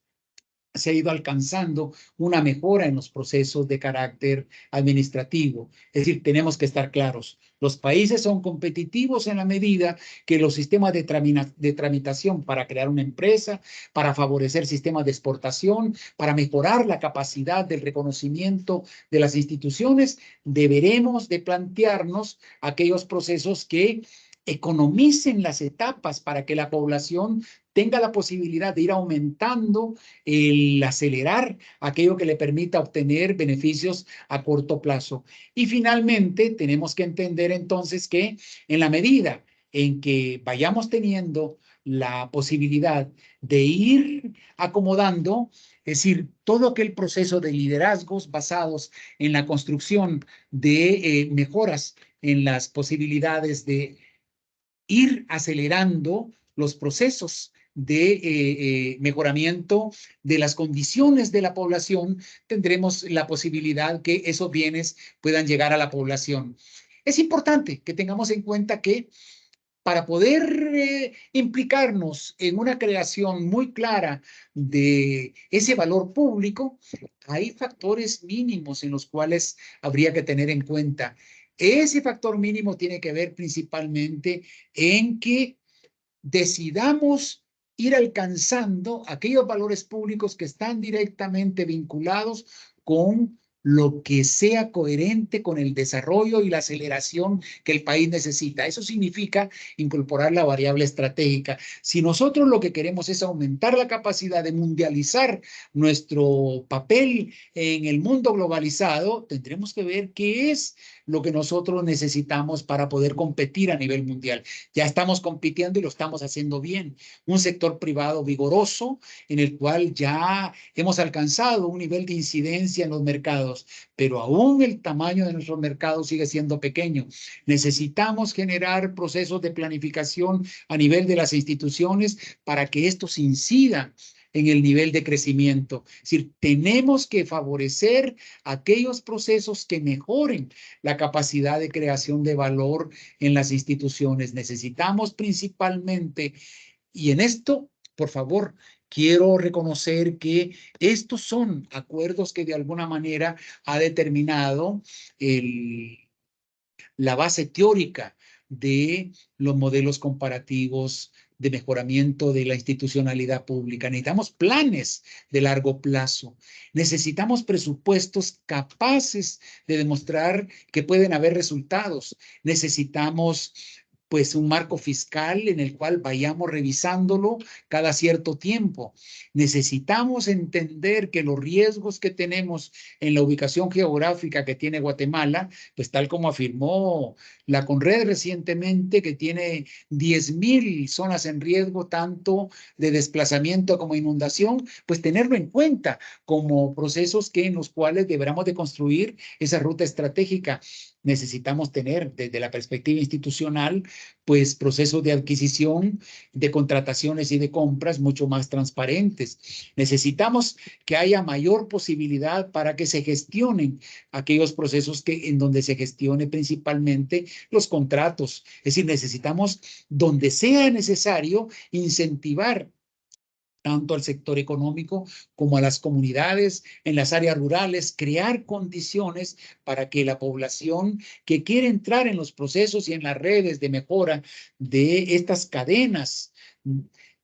S2: se ha ido alcanzando una mejora en los procesos de carácter administrativo. Es decir, tenemos que estar claros. Los países son competitivos en la medida que los sistemas de tramitación para crear una empresa, para favorecer sistemas de exportación, para mejorar la capacidad del reconocimiento de las instituciones, deberemos de plantearnos aquellos procesos que economicen las etapas para que la población tenga la posibilidad de ir aumentando, el acelerar aquello que le permita obtener beneficios a corto plazo. Y finalmente, tenemos que entender entonces que en la medida en que vayamos teniendo la posibilidad de ir acomodando, es decir, todo aquel proceso de liderazgos basados en la construcción de mejoras en las posibilidades de ir acelerando los procesos de mejoramiento de las condiciones de la población, tendremos la posibilidad que esos bienes puedan llegar a la población. Es importante que tengamos en cuenta que para poder implicarnos en una creación muy clara de ese valor público, hay factores mínimos en los cuales habría que tener en cuenta. Ese factor mínimo tiene que ver principalmente en que decidamos ir alcanzando aquellos valores públicos que están directamente vinculados con lo que sea coherente con el desarrollo y la aceleración que el país necesita. Eso significa incorporar la variable estratégica. Si nosotros lo que queremos es aumentar la capacidad de mundializar nuestro papel en el mundo globalizado, tendremos que ver qué es lo que nosotros necesitamos para poder competir a nivel mundial. Ya estamos compitiendo y lo estamos haciendo bien. Un sector privado vigoroso en el cual ya hemos alcanzado un nivel de incidencia en los mercados, pero aún el tamaño de nuestro mercado sigue siendo pequeño. Necesitamos generar procesos de planificación a nivel de las instituciones para que estos incidan en el nivel de crecimiento. Es decir, tenemos que favorecer aquellos procesos que mejoren la capacidad de creación de valor en las instituciones. Necesitamos principalmente, y en esto, por favor, quiero reconocer que estos son acuerdos que de alguna manera ha determinado la base teórica de los modelos comparativos de mejoramiento de la institucionalidad pública. Necesitamos planes de largo plazo. Necesitamos presupuestos capaces de demostrar que pueden haber resultados. Necesitamos pues un marco fiscal en el cual vayamos revisándolo cada cierto tiempo. Necesitamos entender que los riesgos que tenemos en la ubicación geográfica que tiene Guatemala, pues tal como afirmó la CONRED recientemente, que tiene 10,000 zonas en riesgo, tanto de desplazamiento como inundación, pues tenerlo en cuenta como procesos en los cuales deberemos de construir esa ruta estratégica. necesitamos tener desde la perspectiva institucional, pues procesos de adquisición, de contrataciones y de compras mucho más transparentes. Necesitamos que haya mayor posibilidad para que se gestionen aquellos procesos en donde se gestione principalmente los contratos. Es decir, necesitamos, donde sea necesario, incentivar tanto al sector económico como a las comunidades en las áreas rurales, crear condiciones para que la población que quiere entrar en los procesos y en las redes de mejora de estas cadenas,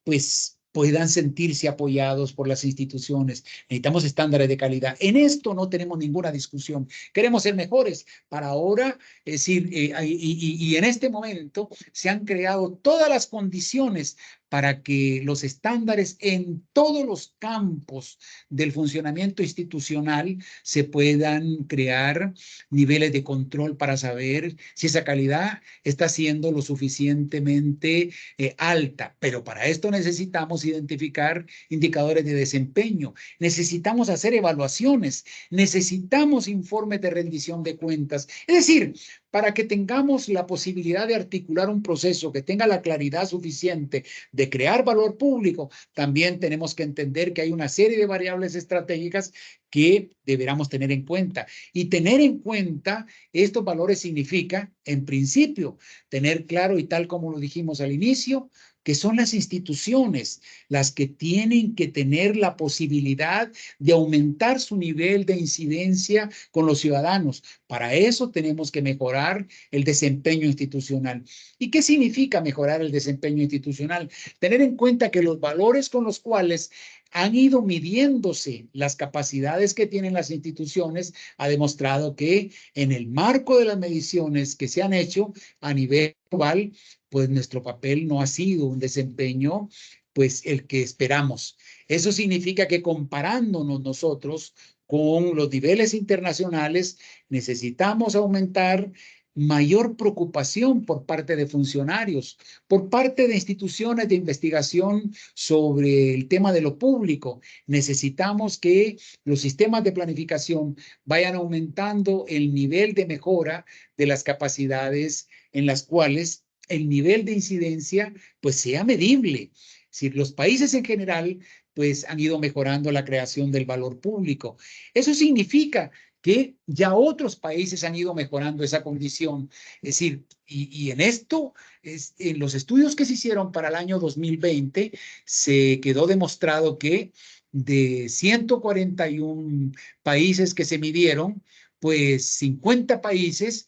S2: pues puedan sentirse apoyados por las instituciones. Necesitamos estándares de calidad. En esto no tenemos ninguna discusión. Queremos ser mejores para ahora, es decir, y en este momento se han creado todas las condiciones para que los estándares en todos los campos del funcionamiento institucional se puedan crear niveles de control para saber si esa calidad está siendo lo suficientemente alta. Pero para esto necesitamos identificar indicadores de desempeño, necesitamos hacer evaluaciones, necesitamos informes de rendición de cuentas. Es decir, para que tengamos la posibilidad de articular un proceso que tenga la claridad suficiente de crear valor público, también tenemos que entender que hay una serie de variables estratégicas que deberíamos tener en cuenta. Y tener en cuenta estos valores significa, en principio, tener claro, y tal como lo dijimos al inicio, que son las instituciones las que tienen que tener la posibilidad de aumentar su nivel de incidencia con los ciudadanos. Para eso tenemos que mejorar el desempeño institucional. ¿Y qué significa mejorar el desempeño institucional? Tener en cuenta que los valores con los cuales han ido midiéndose las capacidades que tienen las instituciones ha demostrado que en el marco de las mediciones que se han hecho a nivel global, pues nuestro papel no ha sido un desempeño pues el que esperamos. Eso significa que comparándonos nosotros con los niveles internacionales, necesitamos aumentar mayor preocupación por parte de funcionarios, por parte de instituciones de investigación sobre el tema de lo público. Necesitamos que los sistemas de planificación vayan aumentando el nivel de mejora de las capacidades en las cuales el nivel de incidencia pues sea medible. Si los países en general pues han ido mejorando la creación del valor público. Eso significa que ya otros países han ido mejorando esa condición. Es decir, y en esto, en los estudios que se hicieron para el año 2020, se quedó demostrado que de 141 países que se midieron, pues 50 países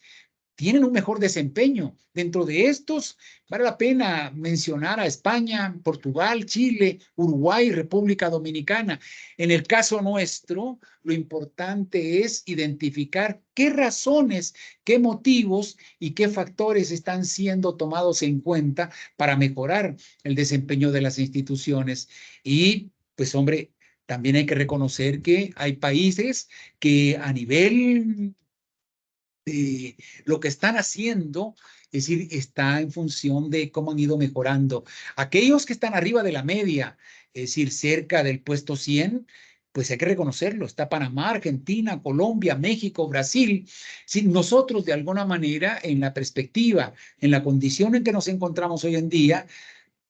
S2: tienen un mejor desempeño. Dentro de estos, vale la pena mencionar a España, Portugal, Chile, Uruguay, República Dominicana. En el caso nuestro, lo importante es identificar qué razones, qué motivos y qué factores están siendo tomados en cuenta para mejorar el desempeño de las instituciones. Y, pues, hombre, también hay que reconocer que hay países que a nivel lo que están haciendo, es decir, está en función de cómo han ido mejorando. Aquellos que están arriba de la media, es decir, cerca del puesto 100, pues hay que reconocerlo. Está Panamá, Argentina, Colombia, México, Brasil. Si nosotros, de alguna manera, en la perspectiva, en la condición en que nos encontramos hoy en día,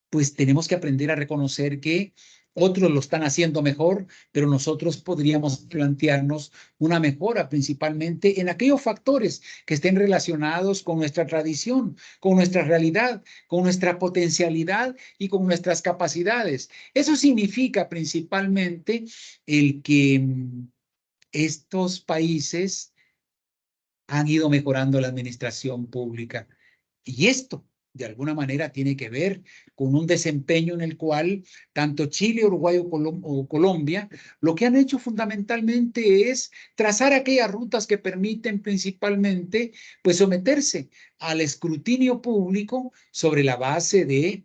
S2: pues tenemos que aprender a reconocer que otros lo están haciendo mejor, pero nosotros podríamos plantearnos una mejora principalmente en aquellos factores que estén relacionados con nuestra tradición, con nuestra realidad, con nuestra potencialidad y con nuestras capacidades. Eso significa principalmente el que estos países han ido mejorando la administración pública. Y esto, de alguna manera, tiene que ver con un desempeño en el cual tanto Chile, Uruguay o Colombia, lo que han hecho fundamentalmente es trazar aquellas rutas que permiten principalmente, pues, someterse al escrutinio público sobre la base de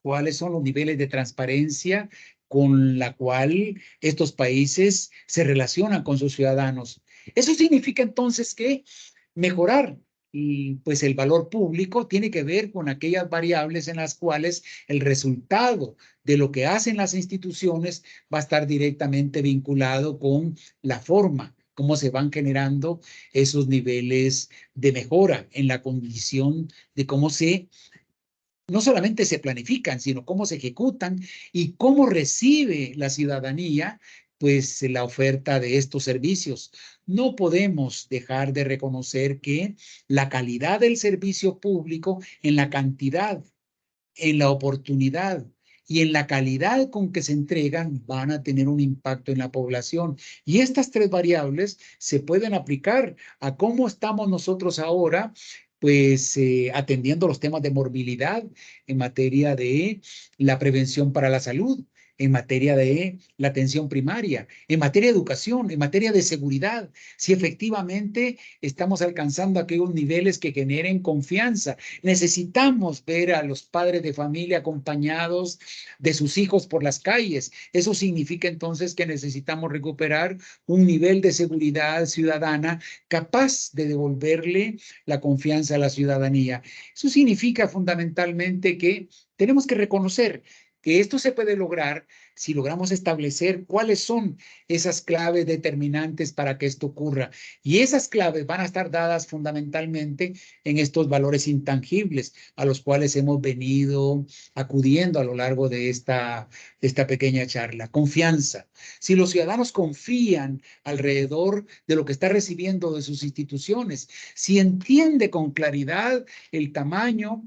S2: cuáles son los niveles de transparencia con la cual estos países se relacionan con sus ciudadanos. Eso significa entonces que mejorar pues el valor público tiene que ver con aquellas variables en las cuales el resultado de lo que hacen las instituciones va a estar directamente vinculado con la forma cómo se van generando esos niveles de mejora en la condición de cómo no solamente se planifican, sino cómo se ejecutan y cómo recibe la ciudadanía, pues, la oferta de estos servicios. No podemos dejar de reconocer que la calidad del servicio público en la cantidad, en la oportunidad y en la calidad con que se entregan van a tener un impacto en la población. Y estas tres variables se pueden aplicar a cómo estamos nosotros ahora, pues atendiendo los temas de morbilidad en materia de la prevención para la salud, en materia de la atención primaria, en materia de educación, en materia de seguridad, si efectivamente estamos alcanzando aquellos niveles que generen confianza. Necesitamos ver a los padres de familia acompañados de sus hijos por las calles. Eso significa entonces que necesitamos recuperar un nivel de seguridad ciudadana capaz de devolverle la confianza a la ciudadanía. Eso significa fundamentalmente que tenemos que reconocer que esto se puede lograr si logramos establecer cuáles son esas claves determinantes para que esto ocurra. Y esas claves van a estar dadas fundamentalmente en estos valores intangibles a los cuales hemos venido acudiendo a lo largo de esta pequeña charla. Confianza. Si los ciudadanos confían alrededor de lo que está recibiendo de sus instituciones, si entiende con claridad el tamaño,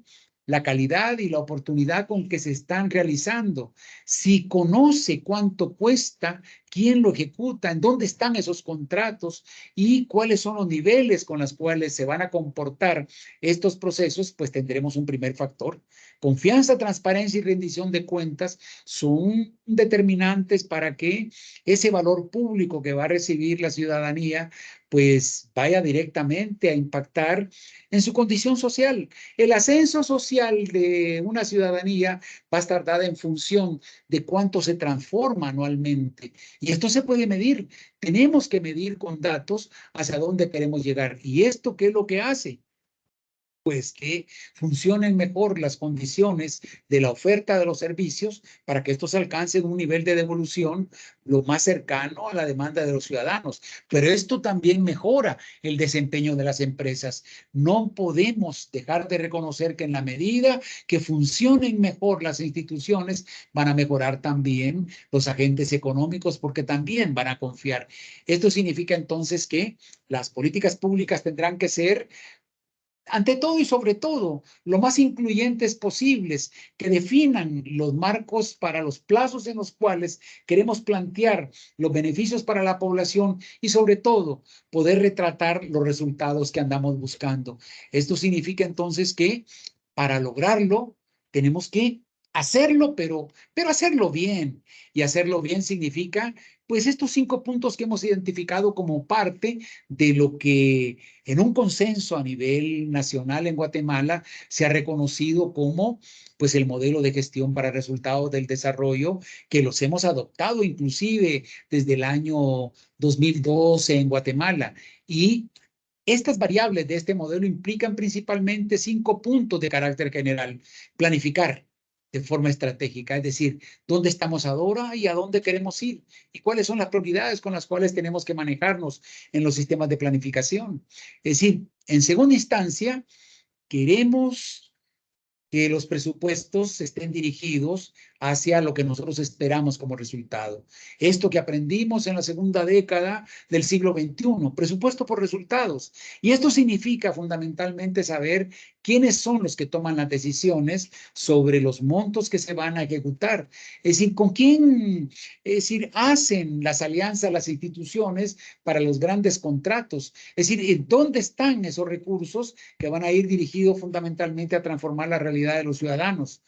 S2: la calidad y la oportunidad con que se están realizando, si conoce cuánto cuesta, quién lo ejecuta, en dónde están esos contratos y cuáles son los niveles con los cuales se van a comportar estos procesos, pues tendremos un primer factor. Confianza, transparencia y rendición de cuentas son determinantes para que ese valor público que va a recibir la ciudadanía pues vaya directamente a impactar en su condición social. El ascenso social de una ciudadanía va a estar dada en función de cuánto se transforma anualmente. Y esto se puede medir. Tenemos que medir con datos hacia dónde queremos llegar. ¿Y esto qué es lo que hace? Pues que funcionen mejor las condiciones de la oferta de los servicios para que estos alcancen un nivel de devolución lo más cercano a la demanda de los ciudadanos. Pero esto también mejora el desempeño de las empresas. No podemos dejar de reconocer que en la medida que funcionen mejor las instituciones, van a mejorar también los agentes económicos porque también van a confiar. Esto significa entonces que las políticas públicas tendrán que ser ante todo y sobre todo, lo más incluyentes posibles, que definan los marcos para los plazos en los cuales queremos plantear los beneficios para la población y sobre todo poder retratar los resultados que andamos buscando. Esto significa entonces que para lograrlo tenemos que hacerlo, pero hacerlo bien. Y hacerlo bien significa, pues, estos 5 puntos que hemos identificado como parte de lo que en un consenso a nivel nacional en Guatemala se ha reconocido como, pues, el modelo de gestión para resultados del desarrollo, que los hemos adoptado inclusive desde el año 2012 en Guatemala. Y estas variables de este modelo implican principalmente 5 puntos de carácter general. Planificar de forma estratégica, es decir, dónde estamos ahora y a dónde queremos ir y cuáles son las prioridades con las cuales tenemos que manejarnos en los sistemas de planificación. Es decir, en segunda instancia, queremos que los presupuestos estén dirigidos hacia lo que nosotros esperamos como resultado. Esto que aprendimos en la segunda década del siglo XXI, presupuesto por resultados. Y esto significa fundamentalmente saber quiénes son los que toman las decisiones sobre los montos que se van a ejecutar. Es decir, con quién, es decir, hacen las alianzas las instituciones para los grandes contratos. Es decir, ¿dónde están esos recursos que van a ir dirigidos fundamentalmente a transformar la realidad de los ciudadanos?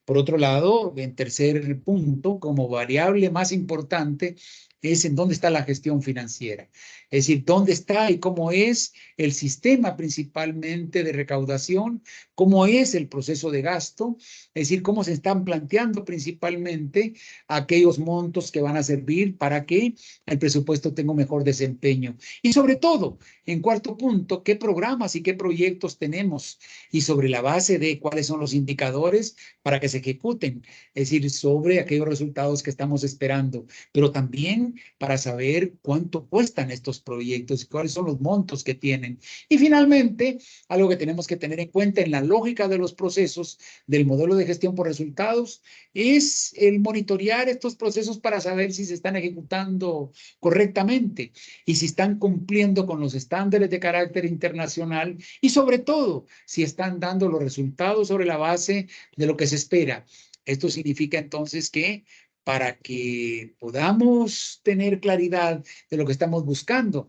S2: Por otro lado, en tercer punto, como variable más importante, es en dónde está la gestión financiera. Es decir, dónde está y cómo es el sistema principalmente de recaudación, cómo es el proceso de gasto, es decir, cómo se están planteando principalmente aquellos montos que van a servir para que el presupuesto tenga un mejor desempeño. Y sobre todo, en cuarto punto, qué programas y qué proyectos tenemos y sobre la base de cuáles son los indicadores para que se ejecuten, es decir, sobre aquellos resultados que estamos esperando, pero también evalúen para saber cuánto cuestan estos proyectos y cuáles son los montos que tienen. Y finalmente, algo que tenemos que tener en cuenta en la lógica de los procesos del modelo de gestión por resultados es el monitorear estos procesos para saber si se están ejecutando correctamente y si están cumpliendo con los estándares de carácter internacional y sobre todo si están dando los resultados sobre la base de lo que se espera. Esto significa entonces que para que podamos tener claridad de lo que estamos buscando,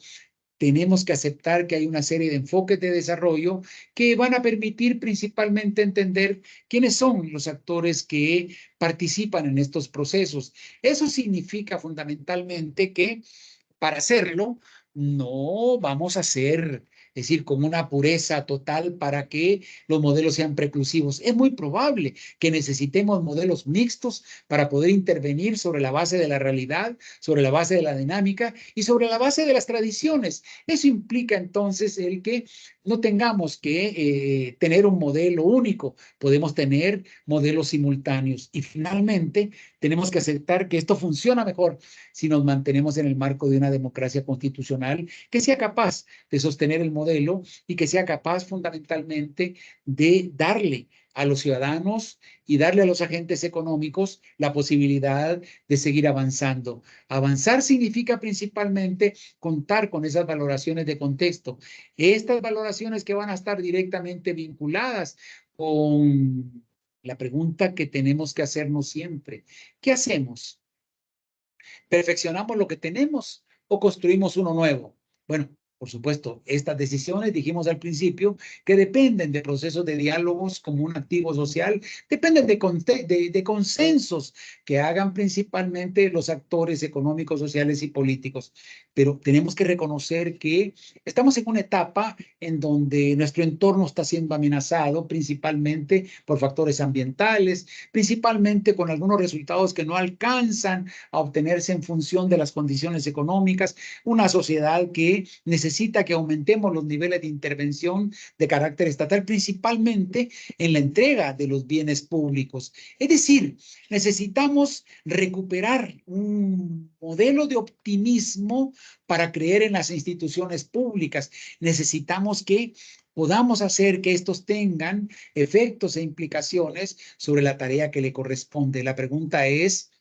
S2: tenemos que aceptar que hay una serie de enfoques de desarrollo que van a permitir principalmente entender quiénes son los actores que participan en estos procesos. Eso significa fundamentalmente que para hacerlo no vamos a hacer, es decir, con una pureza total para que los modelos sean preclusivos. Es muy probable que necesitemos modelos mixtos para poder intervenir sobre la base de la realidad, sobre la base de la dinámica y sobre la base de las tradiciones. Eso implica entonces el que no tengamos que tener un modelo único, podemos tener modelos simultáneos. Y finalmente, tenemos que aceptar que esto funciona mejor si nos mantenemos en el marco de una democracia constitucional que sea capaz de sostener el modelo y que sea capaz fundamentalmente de darle a los ciudadanos y darle a los agentes económicos la posibilidad de seguir avanzando. Avanzar significa principalmente contar con esas valoraciones de contexto. Estas valoraciones que van a estar directamente vinculadas con la pregunta que tenemos que hacernos siempre. ¿Qué hacemos? ¿Perfeccionamos lo que tenemos o construimos uno nuevo? Bueno, por supuesto, estas decisiones, dijimos al principio, que dependen de procesos de diálogos como un activo social, dependen de consensos que hagan principalmente los actores económicos, sociales y políticos. Pero tenemos que reconocer que estamos en una etapa en donde nuestro entorno está siendo amenazado principalmente por factores ambientales, principalmente con algunos resultados que no alcanzan a obtenerse en función de las condiciones económicas, una sociedad que necesita que aumentemos los niveles de intervención de carácter estatal, principalmente en la entrega de los bienes públicos. Es decir, necesitamos recuperar un modelo de optimismo para creer en las instituciones públicas. Necesitamos que podamos hacer que estos tengan efectos e implicaciones sobre la tarea que le corresponde. La pregunta es,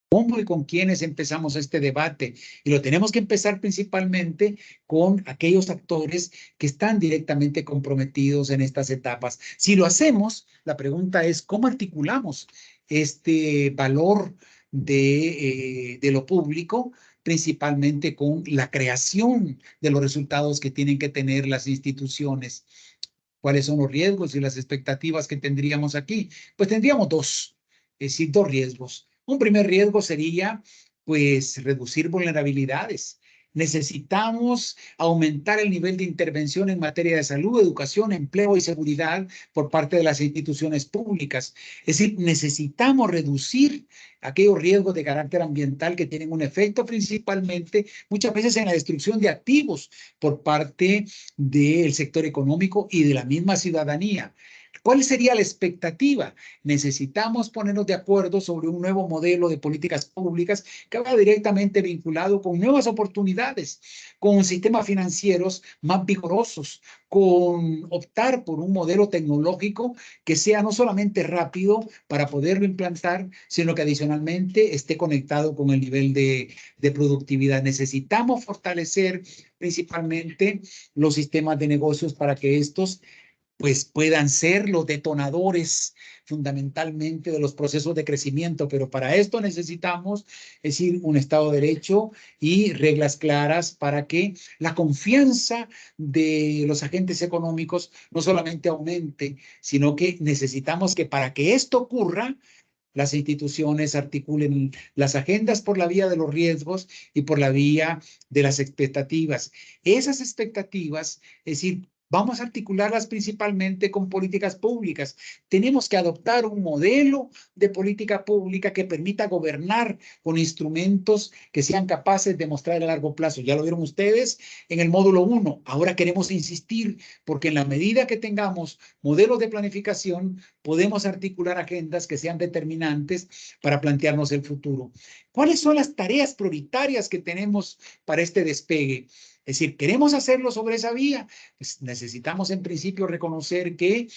S2: ¿cómo y con quiénes empezamos este debate? Y lo tenemos que empezar principalmente con aquellos actores que están directamente comprometidos en estas etapas. Si lo hacemos, la pregunta es, ¿cómo articulamos este valor de lo público? Principalmente con la creación de los resultados que tienen que tener las instituciones. ¿Cuáles son los riesgos y las expectativas que tendríamos aquí? Pues tendríamos dos, es decir, dos riesgos. Un primer riesgo sería, pues, reducir vulnerabilidades. Necesitamos aumentar el nivel de intervención en materia de salud, educación, empleo y seguridad por parte de las instituciones públicas. Es decir, necesitamos reducir aquellos riesgos de carácter ambiental que tienen un efecto principalmente muchas veces en la destrucción de activos por parte del sector económico y de la misma ciudadanía. ¿Cuál sería la expectativa? Necesitamos ponernos de acuerdo sobre un nuevo modelo de políticas públicas que va directamente vinculado con nuevas oportunidades, con sistemas financieros más vigorosos, con optar por un modelo tecnológico que sea no solamente rápido para poderlo implantar, sino que adicionalmente esté conectado con el nivel de productividad. Necesitamos fortalecer principalmente los sistemas de negocios para que estos pues puedan ser los detonadores fundamentalmente de los procesos de crecimiento, pero para esto necesitamos, es decir, un Estado de Derecho y reglas claras para que la confianza de los agentes económicos no solamente aumente, sino que necesitamos que para que esto ocurra, las instituciones articulen las agendas por la vía de los riesgos y por la vía de las expectativas. Esas expectativas, es decir, vamos a articularlas principalmente con políticas públicas. Tenemos que adoptar un modelo de política pública que permita gobernar con instrumentos que sean capaces de mostrar a largo plazo. Ya lo vieron ustedes en el módulo 1. Ahora queremos insistir porque en la medida que tengamos modelos de planificación, podemos articular agendas que sean determinantes para plantearnos el futuro. ¿Cuáles son las tareas prioritarias que tenemos para este despegue? Es decir, ¿queremos hacerlo sobre esa vía? Pues necesitamos en principio reconocer que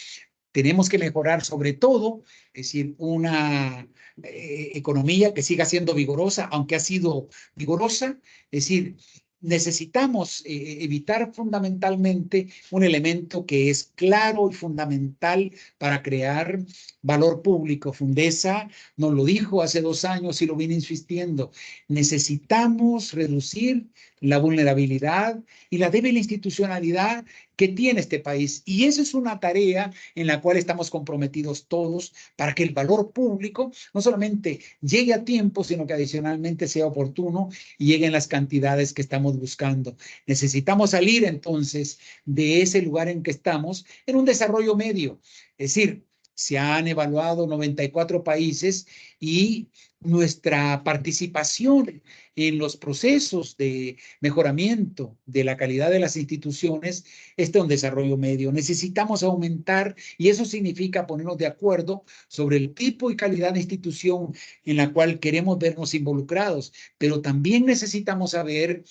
S2: tenemos que mejorar sobre todo, es decir, una economía que siga siendo vigorosa, aunque ha sido vigorosa, es decir, necesitamos evitar fundamentalmente un elemento que es claro y fundamental para crear valor público. Fundesa nos lo dijo hace 2 años y lo viene insistiendo. Necesitamos reducir la vulnerabilidad y la débil institucionalidad que tiene este país. Y esa es una tarea en la cual estamos comprometidos todos para que el valor público no solamente llegue a tiempo, sino que adicionalmente sea oportuno y lleguen las cantidades que estamos buscando. Necesitamos salir entonces de ese lugar en que estamos en un desarrollo medio. Es decir, se han evaluado 94 países y nuestra participación en los procesos de mejoramiento de la calidad de las instituciones está en un desarrollo medio. Necesitamos aumentar y eso significa ponernos de acuerdo sobre el tipo y calidad de institución en la cual queremos vernos involucrados, pero también necesitamos saber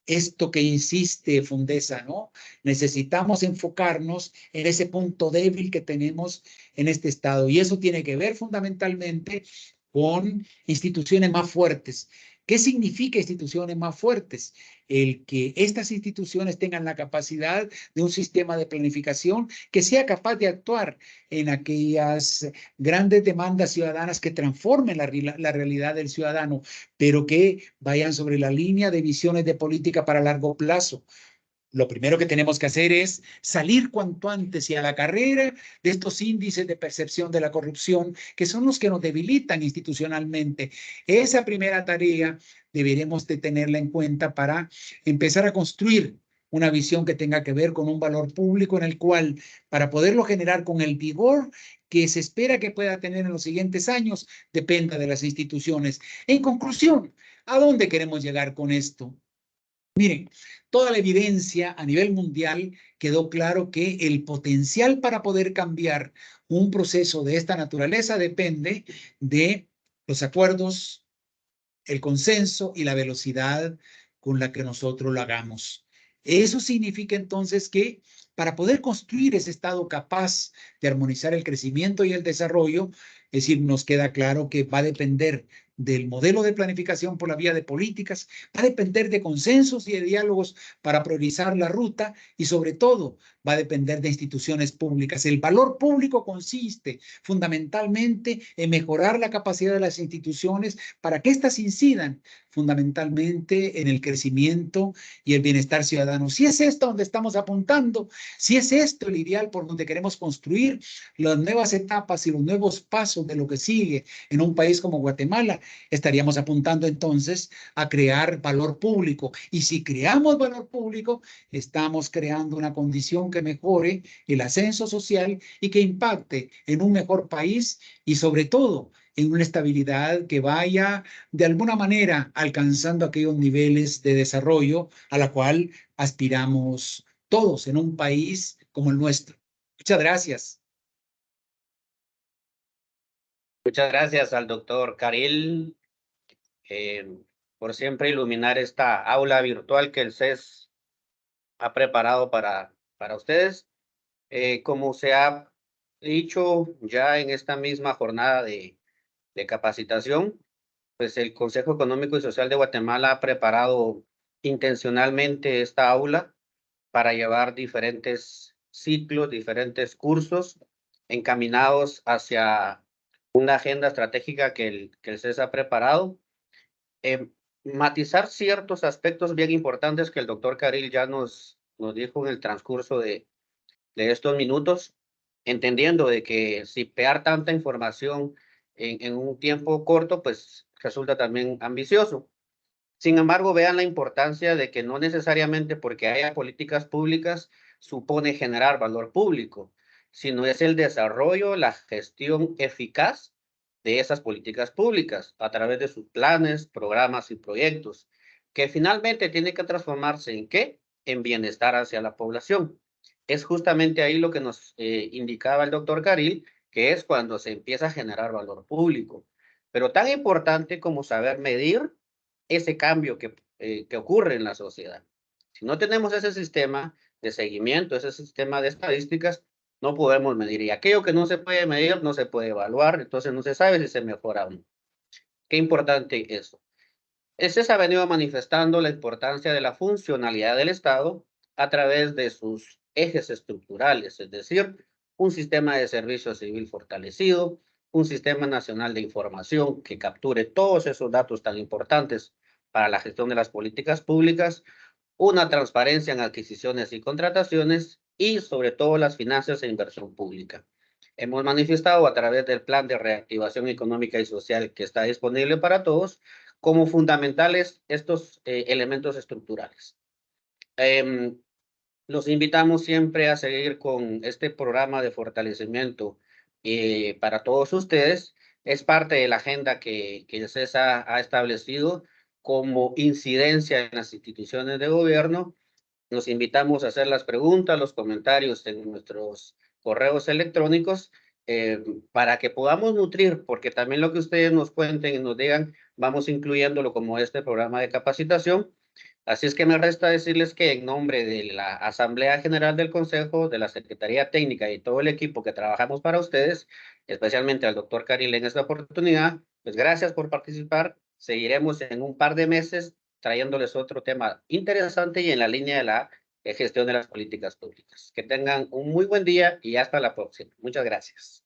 S2: esto que insiste Fundesa, ¿no? Necesitamos enfocarnos en ese punto débil que tenemos en este estado y eso tiene que ver fundamentalmente con instituciones más fuertes. ¿Qué significa instituciones más fuertes? El que estas instituciones tengan la capacidad de un sistema de planificación que sea capaz de actuar en aquellas grandes demandas ciudadanas que transformen la realidad del ciudadano, pero que vayan sobre la línea de visiones de política para largo plazo. Lo primero que tenemos que hacer es salir cuanto antes y a la carrera de estos índices de percepción de la corrupción, que son los que nos debilitan institucionalmente. Esa primera tarea deberemos de tenerla en cuenta para empezar a construir una visión que tenga que ver con un valor público en el cual, para poderlo generar con el vigor que se espera que pueda tener en los siguientes años, dependa de las instituciones. En conclusión, ¿a dónde queremos llegar con esto? Miren, toda la evidencia a nivel mundial quedó claro que el potencial para poder cambiar un proceso de esta naturaleza depende de los acuerdos, el consenso y la velocidad con la que nosotros lo hagamos. Eso significa entonces que para poder construir ese estado capaz de armonizar el crecimiento y el desarrollo, es decir, nos queda claro que va a depender del modelo de planificación por la vía de políticas, va a depender de consensos y de diálogos para priorizar la ruta y sobre todo va a depender de instituciones públicas. El valor público consiste fundamentalmente en mejorar la capacidad de las instituciones para que éstas incidan fundamentalmente en el crecimiento y el bienestar ciudadano. Si es esto donde estamos apuntando, si es esto el ideal por donde queremos construir las nuevas etapas y los nuevos pasos de lo que sigue en un país como Guatemala, estaríamos apuntando entonces a crear valor público. Y si creamos valor público, estamos creando una condición que mejore el ascenso social y que impacte en un mejor país y sobre todo en una estabilidad que vaya de alguna manera alcanzando aquellos niveles de desarrollo a la cual aspiramos todos en un país como el nuestro. Muchas gracias.
S3: Muchas gracias al doctor Caril por siempre iluminar esta aula virtual que el CES ha preparado para ustedes. Como se ha dicho ya en esta misma jornada de capacitación, pues el Consejo Económico y Social de Guatemala ha preparado intencionalmente esta aula para llevar diferentes ciclos, diferentes cursos encaminados hacia una agenda estratégica que el CES ha preparado. Matizar ciertos aspectos bien importantes que el doctor Caril ya nos dijo en el transcurso de estos minutos, entendiendo de que si pegar tanta información en un tiempo corto, pues resulta también ambicioso. Sin embargo, vean la importancia de que no necesariamente porque haya políticas públicas supone generar valor público, sino es el desarrollo, la gestión eficaz de esas políticas públicas a través de sus planes, programas y proyectos, que finalmente tiene que transformarse ¿en qué? En bienestar hacia la población. Es justamente ahí lo que nos indicaba el doctor Caril, que es cuando se empieza a generar valor público. pero tan importante como saber medir ese cambio que ocurre en la sociedad. Si no tenemos ese sistema de seguimiento, ese sistema de estadísticas, no podemos medir. Y aquello que no se puede medir, no se puede evaluar, entonces no se sabe si se mejora o no. Qué importante eso. Se ha venido manifestando la importancia de la funcionalidad del Estado a través de sus ejes estructurales, es decir, un sistema de servicio civil fortalecido, un sistema nacional de información que capture todos esos datos tan importantes para la gestión de las políticas públicas, una transparencia en adquisiciones y contrataciones y sobre todo las finanzas e inversión pública. Hemos manifestado a través del plan de reactivación económica y social que está disponible para todos como fundamentales estos elementos estructurales. Los invitamos siempre a seguir con este programa de fortalecimiento para todos ustedes. Es parte de la agenda que el CESA ha establecido como incidencia en las instituciones de gobierno. Los invitamos a hacer las preguntas, los comentarios en nuestros correos electrónicos para que podamos nutrir, porque también lo que ustedes nos cuenten y nos digan, vamos incluyéndolo como este programa de capacitación. Así es que me resta decirles que en nombre de la Asamblea General del Consejo, de la Secretaría Técnica y todo el equipo que trabajamos para ustedes, especialmente al doctor Caril en esta oportunidad, pues gracias por participar. Seguiremos en un par de meses trayéndoles otro tema interesante y en la línea de la gestión de las políticas públicas. Que tengan un muy buen día y hasta la próxima. Muchas gracias.